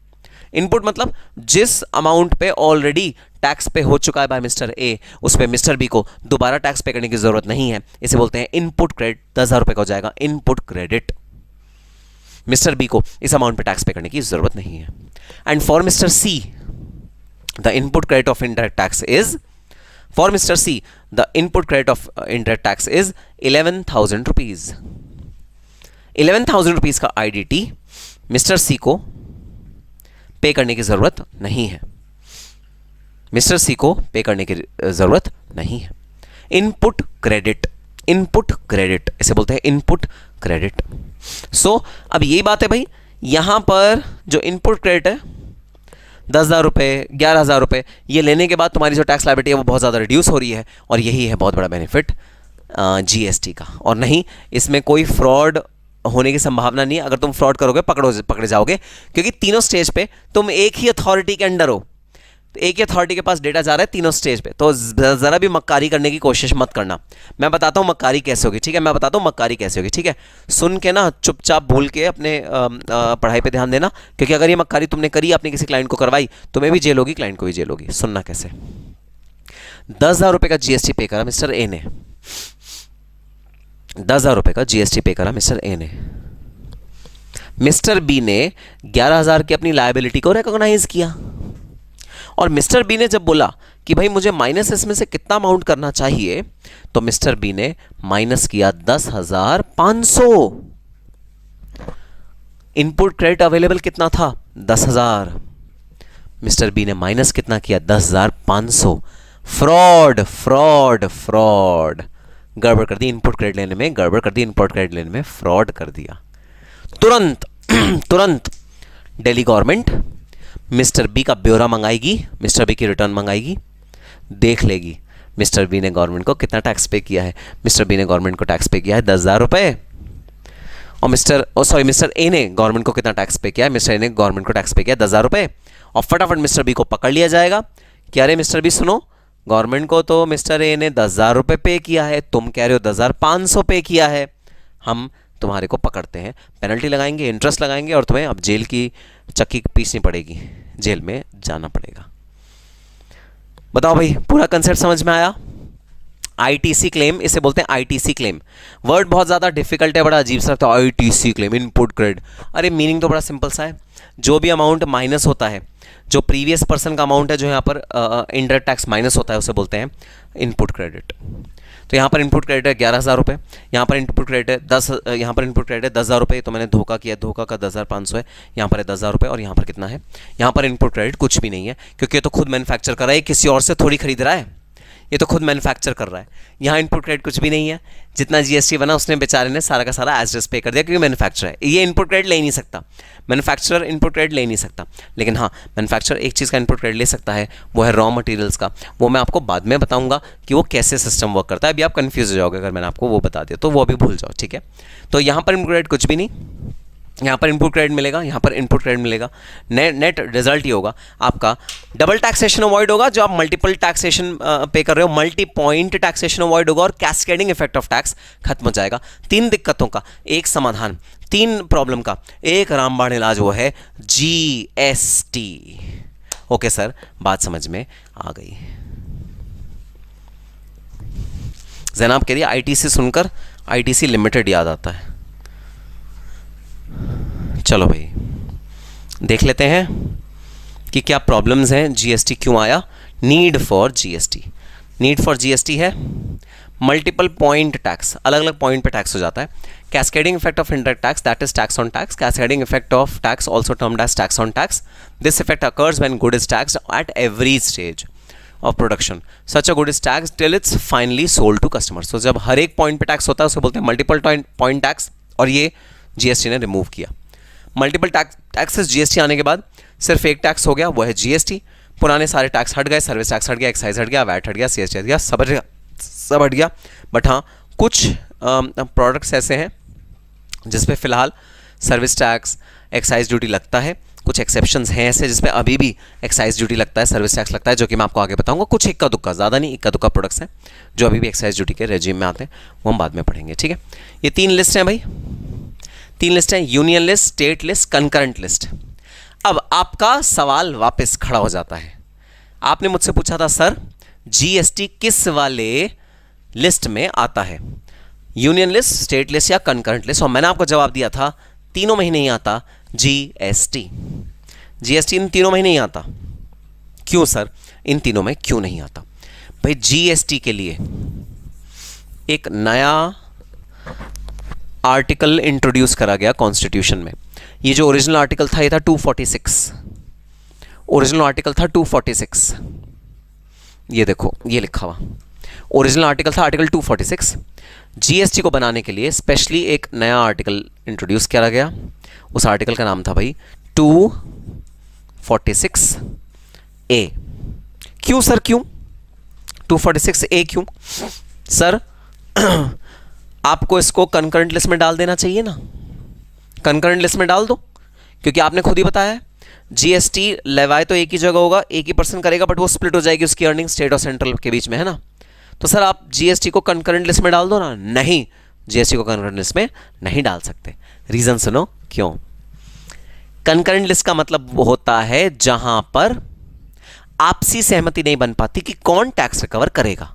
input मतलब जिस अमाउंट पे ऑलरेडी टैक्स पे हो चुका है बाय मिस्टर ए, उस पे मिस्टर बी को दोबारा टैक्स पे करने की जरूरत नहीं है, इसे बोलते हैं इनपुट क्रेडिट। 10,000 रुपए का हो जाएगा इनपुट क्रेडिट। मिस्टर बी को इस अमाउंट पे टैक्स पे करने की जरूरत नहीं है। And for mister see the input credit of indirect tax is, for Mr. C, the input credit of indirect tax is 11,000 rupees. 11,000 rupees का IDT मिस्टर सी को पे करने की जरूरत नहीं है। मिस्टर सी को पे करने की जरूरत नहीं है। इनपुट क्रेडिट, इनपुट क्रेडिट इसे बोलते हैं इनपुट क्रेडिट। सो अब यही बात है भाई, यहां पर जो इनपुट क्रेडिट है 10,000 रुपए, 11,000 रुपए, ये लेने के बाद तुम्हारी जो टैक्स लायबिलिटी है वो बहुत ज़्यादा रिड्यूस हो रही है, और यही है बहुत बड़ा बेनिफिट जीएसटी का। और नहीं, इसमें कोई फ्रॉड होने की संभावना नहीं है। अगर तुम फ्रॉड करोगे पकड़े जाओगे, क्योंकि तीनों स्टेज पे तुम एक ही अथॉरिटी के अंडर हो। तो एक या अथॉरिटी के पास डेटा जा रहा है तीनों स्टेज पे, तो ज़रा भी मक्कारी करने की कोशिश मत करना। मैं बताता हूँ मक्कारी कैसे होगी, ठीक है, मैं बताता हूँ मक्कारी कैसे होगी, ठीक है। सुन के ना चुपचाप भूल के अपने पढ़ाई पे ध्यान देना, क्योंकि अगर ये मक्कारी तुमने करी, अपने किसी क्लाइंट को करवाई, तुम्हें भी जेल होगी, क्लाइंट को भी जेल होगी। सुनना कैसे। 10,000 रुपये का जीएसटी पे करा मिस्टर ए ने, 10,000 रुपये का जीएसटी पे करा मिस्टर ए ने। मिस्टर बी ने 11,000 की अपनी लायबिलिटी को रिकॉग्नाइज किया, और मिस्टर बी ने जब बोला कि भाई मुझे माइनस इसमें से कितना अमाउंट करना चाहिए, तो मिस्टर बी ने माइनस किया 10,500। इनपुट क्रेडिट अवेलेबल कितना था? 10,000। मिस्टर बी ने माइनस कितना किया? 10,500। फ्रॉड फ्रॉड फ्रॉड, गड़बड़ कर दी इनपुट क्रेडिट लेने में, गड़बड़ कर दी इनपुट क्रेडिट लेने में, फ्रॉड कर दिया। तुरंत तुरंत दिल्ली गवर्नमेंट मिस्टर बी का ब्यौरा मंगाएगी, मिस्टर बी की रिटर्न मंगाएगी, देख लेगी मिस्टर बी ने गवर्नमेंट को कितना टैक्स पे किया है। मिस्टर बी ने गवर्नमेंट को टैक्स पे किया है 10,000 रुपये, और मिस्टर ए ने गवर्नमेंट को कितना टैक्स पे किया है? मिस्टर ए ने गवर्नमेंट को टैक्स पे किया 10,000 रुपये, और फटाफट मिस्टर बी को पकड़ लिया जाएगा कि अरे मिस्टर बी सुनो, गवर्नमेंट को तो मिस्टर ए ने 10,000 रुपये पे किया है, तुम कह रहे हो 10,500 पे किया है, हम तुम्हारे को पकड़ते हैं, पेनल्टी लगाएंगे, इंटरेस्ट लगाएंगे, और तुम्हें अब जेल की चक्की पीसनी पड़ेगी, जेल में जाना पड़ेगा। बताओ भाई, पूरा कंसेप्ट समझ में आया? आईटीसी क्लेम, इसे बोलते हैं आईटीसी क्लेम। वर्ड बहुत ज़्यादा डिफिकल्ट है, बड़ा अजीब सा लगता है, आईटीसी क्लेम, इनपुट क्रेडिट। अरे मीनिंग तो बड़ा सिंपल सा है, जो भी अमाउंट माइनस होता है, जो प्रीवियस पर्सन का अमाउंट है, जो यहाँ पर इनडायरेक्ट टैक्स माइनस होता है, उसे बोलते हैं इनपुट क्रेडिट। तो यहाँ पर इनपुट क्रेडिट है 11,000 रुपये, यहाँ पर इनपुट क्रेडिट है यहाँ पर इनपुट क्रेडिट है 10,000 रुपये, तो मैंने धोखा किया, धोखा का 10,500 है, यहाँ पर है 10,000 रुपये, और यहाँ पर कितना है? यहाँ पर इनपुट क्रेडिट कुछ भी नहीं है, क्योंकि ये तो खुद मैन्युफैक्चर कर रहा है, किसी और से थोड़ी खरीद रहा है, ये तो खुद मैन्युफैक्चर कर रहा है। यहाँ इनपुट क्रेडिट कुछ भी नहीं है, जितना जीएसटी बना उसने बेचारे ने सारा का सारा एज पे कर दिया, क्योंकि मैन्युफैक्चर है, ये इनपुट क्रेडिट ले ही नहीं सकता, मैन्युफैक्चरर इनपुट क्रेडिट ले नहीं सकता। लेकिन हाँ, मैन्युफैक्चरर एक चीज़ का इनपुट क्रेडिट ले सकता है, वो है रॉ मटेरियल्स का। वो मैं आपको बाद में बताऊंगा कि वो कैसे सिस्टम वर्क करता है, अभी आप कन्फ्यूज हो जाओगे अगर मैंने आपको वो बता दिया, तो वो अभी भूल जाओ, ठीक है। तो यहाँ पर इनपुट क्रेडिट कुछ भी नहीं, यहाँ पर इनपुट क्रेडिट मिलेगा, यहाँ पर इनपुट क्रेडिट मिलेगा, नेट रिजल्ट ही होगा आपका डबल टैक्सेशन अवॉइड होगा, जो आप मल्टीपल टैक्सेशन पे कर रहे हो, मल्टी पॉइंट टैक्सेशन अवॉइड होगा, और कैस्केडिंग इफेक्ट ऑफ टैक्स खत्म हो जाएगा। 3 दिक्कतों का एक समाधान, 3 प्रॉब्लम का एक रामबाण इलाज, वो है जीएसटी। ओके सर, बात समझ में आ गई। जैनाब कह रही है आईटीसी सुनकर आईटीसी लिमिटेड याद आता है। चलो भाई, देख लेते हैं कि क्या प्रॉब्लम्स हैं, जीएसटी क्यों आया। Need for GST, need for GST है मल्टीपल पॉइंट टैक्स, अलग अलग पॉइंट पे टैक्स हो जाता है। Cascading effect of indirect tax, that is tax on tax. Cascading effect of tax also termed as tax on tax. This effect occurs when good is taxed at every stage of production. Such a good is tax till its finally sold to customers. तो जब हर एक point पे tax होता है उसे बोलते हैं multiple point tax, और ये जीएसटी ने रिमूव किया। मल्टीपल टैक्सेस जीएसटी आने के बाद सिर्फ एक टैक्स हो गया, वो है जीएसटी। पुराने सारे टैक्स हट गए, सर्विस टैक्स हट गया, एक्साइज हट गया, वैट हट गया, सीएसटी हट गया, सब हट गया। बट हाँ, कुछ प्रोडक्ट्स ऐसे हैं जिस पे फिलहाल सर्विस टैक्स, एक्साइज ड्यूटी लगता है। कुछ एक्सेप्शंस हैं ऐसे जिस पे अभी भी एक्साइज ड्यूटी लगता है, सर्विस टैक्स लगता है, जो कि मैं आपको आगे बताऊंगा। कुछ इक्का दुक्का, ज़्यादा नहीं, इक्का दुक्का प्रोडक्ट्स हैं जो अभी भी एक्साइज ड्यूटी के रेजिम में आते हैं, वो हम बाद में पढ़ेंगे, ठीक है। ये 3 लिस्ट हैं भाई, 3 लिस्ट हैं, union list, state list, concurrent list. अब आपका सवाल वापस खड़ा हो जाता है। आपने मुझसे पूछा था सर जीएसटी किस वाले लिस्ट में आता है, यूनियन लिस्ट, स्टेट लिस्ट या कंकरेंट लिस्ट, और मैंने आपको जवाब दिया था तीनों में ही नहीं आता जीएसटी। जीएसटी इन तीनों में ही नहीं आता। क्यों सर, इन तीनों में क्यों नहीं आता? भाई जीएसटी के लिए एक नया आर्टिकल इंट्रोड्यूस करा गया कॉन्स्टिट्यूशन में। ये जो ओरिजिनल आर्टिकल था ये था 246, ओरिजिनल आर्टिकल था 246। ये देखो, ये लिखा हुआ ओरिजिनल आर्टिकल था आर्टिकल 246। जीएसटी को बनाने के लिए स्पेशली एक नया आर्टिकल इंट्रोड्यूस किया गया। उस आर्टिकल का नाम था भाई 246A। क्यों सर, क्यों 246A क्यों? सर आपको इसको कंकरेंट लिस्ट में डाल देना चाहिए ना, कंकरेंट लिस्ट में डाल दो, क्योंकि आपने खुद ही बताया है जीएसटी लेवाए तो एक ही जगह होगा, एक ही पर्सन करेगा, बट वो स्प्लिट हो जाएगी उसकी अर्निंग स्टेट और सेंट्रल के बीच में, है ना। तो सर आप जीएसटी को कंकरेंट लिस्ट में डाल दो ना। नहीं, जीएसटी को कंकरेंट लिस्ट में नहीं डाल सकते। रीजन सुनो क्यों। कंकरेंट लिस्ट का मतलब होता है जहां पर आपसी सहमति नहीं बन पाती कि कौन टैक्स रिकवर करेगा।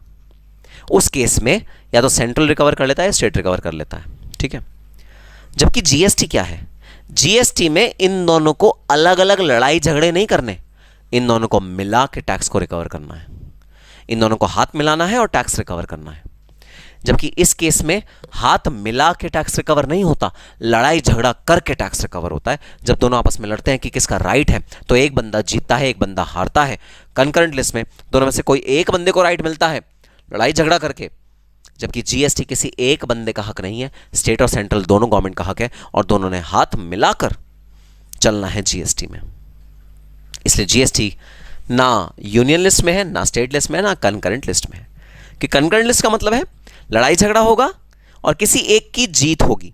उस केस में या तो सेंट्रल रिकवर कर लेता है, स्टेट रिकवर कर लेता है, ठीक है। जबकि जीएसटी क्या है, जीएसटी में इन दोनों को अलग अलग लड़ाई झगड़े नहीं करने, इन दोनों को मिला के टैक्स को रिकवर करना है, इन दोनों को हाथ मिलाना है और टैक्स रिकवर करना है। जबकि इस केस में हाथ मिला के टैक्स रिकवर नहीं होता, लड़ाई झगड़ा करके टैक्स रिकवर होता है। जब दोनों आपस में लड़ते हैं कि किसका राइट है, तो एक बंदा जीतता है, एक बंदा हारता है। कंकरेंट लिस्ट में दोनों में से कोई एक बंदे को राइट मिलता है लड़ाई झगड़ा करके। जबकि जीएसटी किसी एक बंदे का हक नहीं है, स्टेट और सेंट्रल दोनों गवर्नमेंट का हक है, और दोनों ने हाथ मिलाकर चलना है जीएसटी में। इसलिए जीएसटी ना यूनियन लिस्ट में है, ना स्टेट लिस्ट में है, ना कंकरेंट लिस्ट में है। कि कंकरेंट लिस्ट का मतलब है लड़ाई झगड़ा होगा और किसी एक की जीत होगी,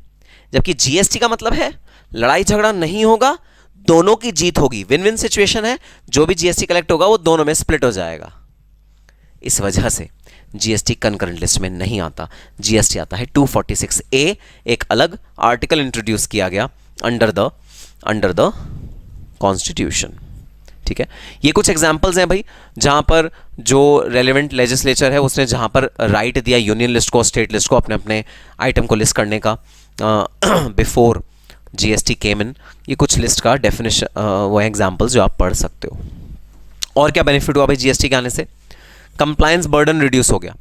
जबकि जीएसटी का मतलब है लड़ाई झगड़ा नहीं होगा, दोनों की जीत होगी, विन विन सिचुएशन है। जो भी जीएसटी कलेक्ट होगा वो दोनों में स्प्लिट हो जाएगा। इस वजह से जीएसटी कंकरेंट लिस्ट में नहीं आता। जीएसटी आता है 246A, एक अलग आर्टिकल इंट्रोड्यूस किया गया अंडर द कॉन्स्टिट्यूशन, ठीक है। ये कुछ एग्जांपल्स हैं भाई, जहां पर जो रेलेवेंट लेजिस्लेचर है उसने जहां पर राइट दिया यूनियन लिस्ट को, स्टेट लिस्ट को अपने अपने आइटम को लिस्ट करने का बिफोर जीएसटी केम इन। ये कुछ लिस्ट का डेफिनेशन वो एग्जांपल्स जो आप पढ़ सकते हो। और क्या बेनिफिट हुआ भाई जीएसटी के आने से? कंप्लायंस बर्डन रिड्यूस हो गया।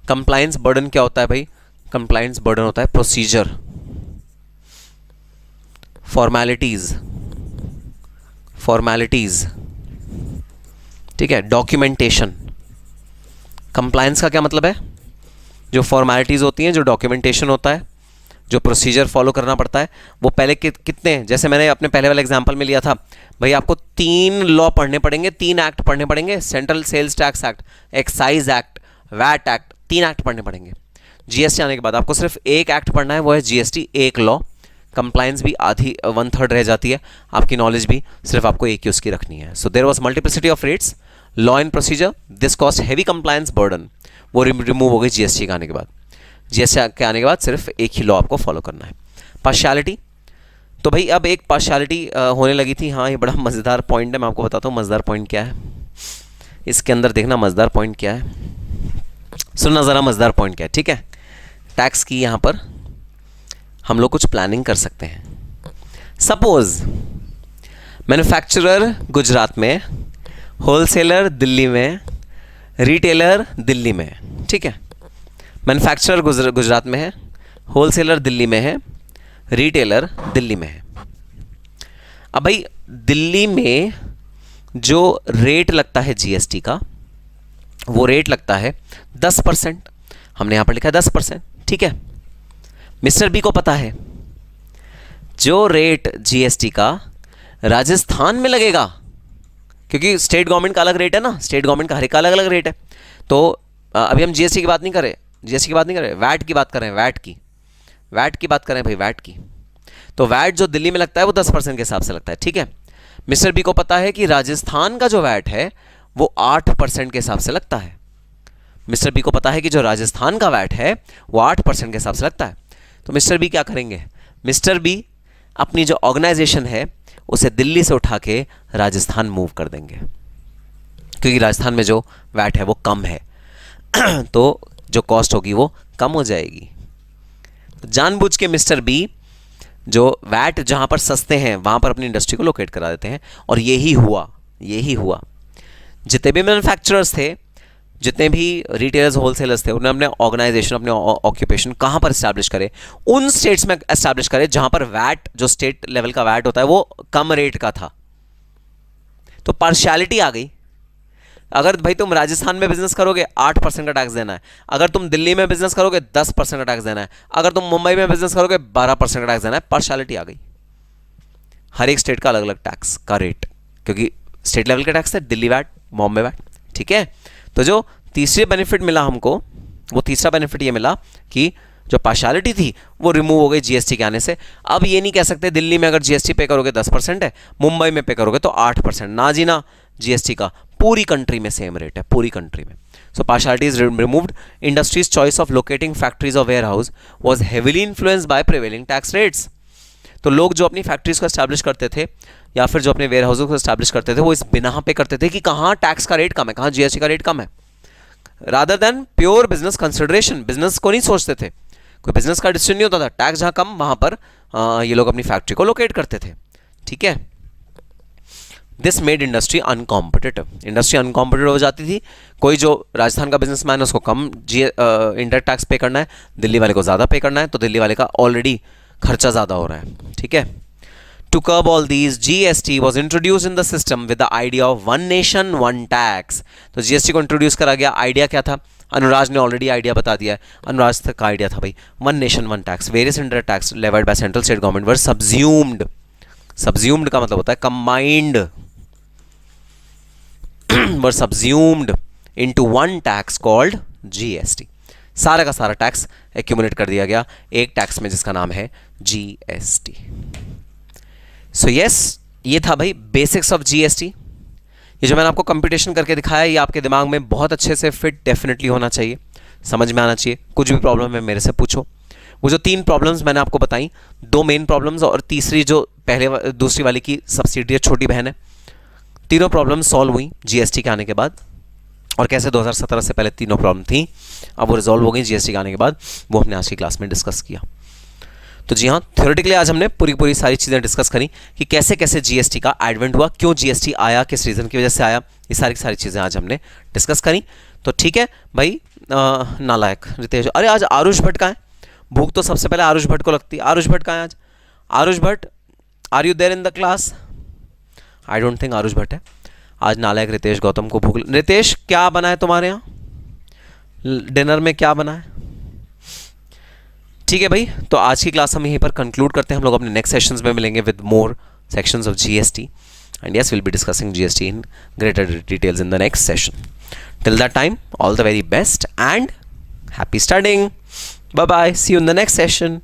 कंप्लायंस बर्डन क्या होता है भाई? कंप्लायंस बर्डन होता है प्रोसीजर, फॉर्मेलिटीज, ठीक है, डॉक्यूमेंटेशन। कंप्लायंस का क्या मतलब है? जो फॉर्मेलिटीज होती हैं, जो डॉक्यूमेंटेशन होता है, जो प्रोसीजर फॉलो करना पड़ता है, वो पहले कितने, जैसे मैंने अपने पहले वाले एग्जांपल में लिया था भाई, आपको 3 लॉ पढ़ने पड़ेंगे, 3 एक्ट पढ़ने पड़ेंगे, central sales tax act, excise act, VAT act, 3 act पढ़ने पड़ेंगे। जीएसटी आने के बाद आपको सिर्फ एक एक्ट पढ़ना है, वो है जीएसटी, एक लॉ। कंप्लायंस भी आधी 1/3 रह जाती है, आपकी नॉलेज भी सिर्फ आपको एक ही उसकी रखनी है। So there was multiplicity of rates, law and procedure, this cost heavy compliance burden, वो रिमूव हो गई जीएसटी के आने के बाद। जीएसटी के आने के बाद सिर्फ एक ही लॉ आपको फॉलो करना है। पार्शियलिटी, तो भाई अब एक पार्शियलिटी होने लगी थी। हाँ, ये बड़ा मज़ेदार पॉइंट है, मैं आपको बताता हूँ मज़ेदार पॉइंट क्या है। इसके अंदर देखना मज़ेदार पॉइंट क्या है, सुनना ज़रा मज़ेदार पॉइंट क्या है, ठीक है। टैक्स की यहाँ पर हम लोग कुछ प्लानिंग कर सकते हैं। सपोज मैन्युफैक्चरर गुजरात में, होलसेलर दिल्ली में, रिटेलर दिल्ली में, ठीक है। मैन्युफैक्चरर गुजरात में है, होलसेलर दिल्ली में है, रिटेलर दिल्ली में है। अब भाई दिल्ली में जो रेट लगता है जीएसटी का, वो रेट लगता है 10%। हमने यहां पर लिखा है 10%, ठीक है। मिस्टर बी को पता है जो रेट जीएसटी का राजस्थान में लगेगा, क्योंकि स्टेट गवर्नमेंट का अलग रेट है ना, स्टेट गवर्नमेंट का हर एक का अलग अलग रेट है। तो अभी हम जीएसटी की बात नहीं कर रहे, जीएसटी की बात नहीं कर रहे, वैट की बात कर रहे हैं, वैट की बात कर रहे हैं भाई, वैट की। तो वैट जो दिल्ली में लगता है वो 10% के हिसाब से लगता है, ठीक है। मिस्टर बी को पता है कि राजस्थान का जो वैट है वो 8% के हिसाब से लगता है। मिस्टर बी को पता है कि जो राजस्थान का वैट है वो 8% के हिसाब से लगता है। तो मिस्टर बी क्या करेंगे? मिस्टर बी अपनी जो ऑर्गेनाइजेशन है उसे दिल्ली से उठा के राजस्थान मूव कर देंगे, क्योंकि राजस्थान में जो वैट है वो कम है तो जो कॉस्ट होगी वो कम हो जाएगी। तो जानबूझ के मिस्टर बी जो वैट जहां पर सस्ते हैं वहां पर अपनी इंडस्ट्री को लोकेट करा देते हैं। और यही हुआ। जितने भी मैन्युफैक्चरर्स थे, जितने भी रिटेलर्स, होलसेलर्स थे, उन्होंने अपने ऑर्गेनाइजेशन, अपने ऑक्यूपेशन कहां पर एस्टैब्लिश करे? उन स्टेट्स में एस्टैब्लिश करे जहां पर वैट, जो स्टेट लेवल का वैट होता है, वो कम रेट का था। तो पार्शियलिटी आ गई। अगर भाई तुम राजस्थान में बिजनेस करोगे 8% का टैक्स देना है, अगर तुम दिल्ली में बिजनेस करोगे 10% का टैक्स देना है, अगर तुम मुंबई में बिजनेस करोगे 12% का टैक्स देना है। पार्शियलिटी आ गई। हर एक स्टेट का अलग अलग टैक्स का रेट, क्योंकि स्टेट लेवल का टैक्स है, दिल्ली वैट, बॉम्बे वैट, ठीक है। तो जो तीसरे बेनिफिट मिला हमको, वो तीसरा बेनिफिट ये मिला कि जो पार्शियलिटी थी वो रिमूव हो गई जीएसटी के आने से। अब ये नहीं कह सकते दिल्ली में अगर जीएसटी पे करोगे 10% है, मुंबई में पे करोगे तो 8%, ना जी ना, जीएसटी का पूरी कंट्री में सेम रेट है, पूरी कंट्री में। So partiality is removed. Industries choice of locating factories और warehouse was heavily influenced by prevailing tax rates. तो लोग जो अपनी फैक्ट्रीज को एस्टैब्लिश करते थे या फिर जो अपने वेयर हाउस को एस्टैब्लिश करते थे वो इस बिना पे करते थे कि कहाँ टैक्स का रेट कम है, कहाँ जीएसटी का रेट कम है, rather than pure business consideration. Business को नहीं सोचते थे, कोई बिजनेस का डिसीजन नहीं होता था, टैक्स जहाँ कम वहाँ पर ये लोग अपनी फैक्ट्री को लोकेट करते थे। ठीक है, this made industry uncompetitive. Industry uncompetitive हो जाती थी। कोई जो राजस्थान का बिजनेसमैन है उसको कम इंडायरेक्ट टैक्स पे करना है, दिल्ली वाले को ज़्यादा पे करना है, तो दिल्ली वाले का ऑलरेडी खर्चा ज़्यादा हो रहा है। ठीक है, to curb all these GST was introduce in the system with the idea of one nation one tax. तो जीएसटी को इंट्रोड्यूस करा गया। आइडिया क्या था? अनुराज ने ऑलरेडी आइडिया बता दिया है। अनुराज का आइडिया था भाई one nation one tax. Various indirect tax levied by central state government were subsumed. Subsumed का मतलब होता है combined, were subsumed into one tax called GST. सारा का सारा टैक्स एक्यूमुलेट कर दिया गया एक टैक्स में जिसका नाम है जीएसटी। सो यस, ये था भाई बेसिक्स ऑफ जीएसटी। ये जो मैंने आपको कंप्यूटेशन करके दिखाया ये आपके दिमाग में बहुत अच्छे से फिट डेफिनेटली होना चाहिए, समझ में आना चाहिए। कुछ भी प्रॉब्लम है मेरे से पूछो। वो जो 3 प्रॉब्लम्स मैंने आपको बताई, 2 मेन प्रॉब्लम्स और तीसरी जो दूसरी वाली की सब्सिडी छोटी बहन है, तीनों प्रॉब्लम सॉल्व हुई जीएसटी के आने के बाद। और कैसे 2017 से पहले तीनों प्रॉब्लम थी, अब वो रिजॉल्व हो गई जीएसटी के आने के बाद, वो हमने आज की क्लास में डिस्कस किया। तो जी हाँ, थ्योरेटिकली आज हमने पूरी सारी चीज़ें डिस्कस करी कि कैसे कैसे जीएसटी का एडवेंट हुआ, क्यों जीएसटी आया, किस रीज़न की वजह से आया, ये सारी की सारी चीज़ें आज हमने डिस्कस करी। तो ठीक है भाई, नालायक रितेश, अरे आज आरुष भट्ट का है, भूख तो सबसे पहले आरुष भट्ट को लगती है। आरुष भट्ट का है आज? Aarush Bhatt, are you there in the class? I don't think Aarush Bhatt है आज। नालायक रितेश गौतम को भूख। रितेश क्या बना है तुम्हारे यहाँ डिनर में, क्या बना है? ठीक है भाई, तो आज की क्लास हम यहीं पर कंक्लूड करते हैं। हम लोग अपने नेक्स्ट सेशंस में मिलेंगे with more sections of GST and yes will be discussing GST in greater details in the next session. Till that time, all the very best and happy studying. Bye bye, see you in the next session.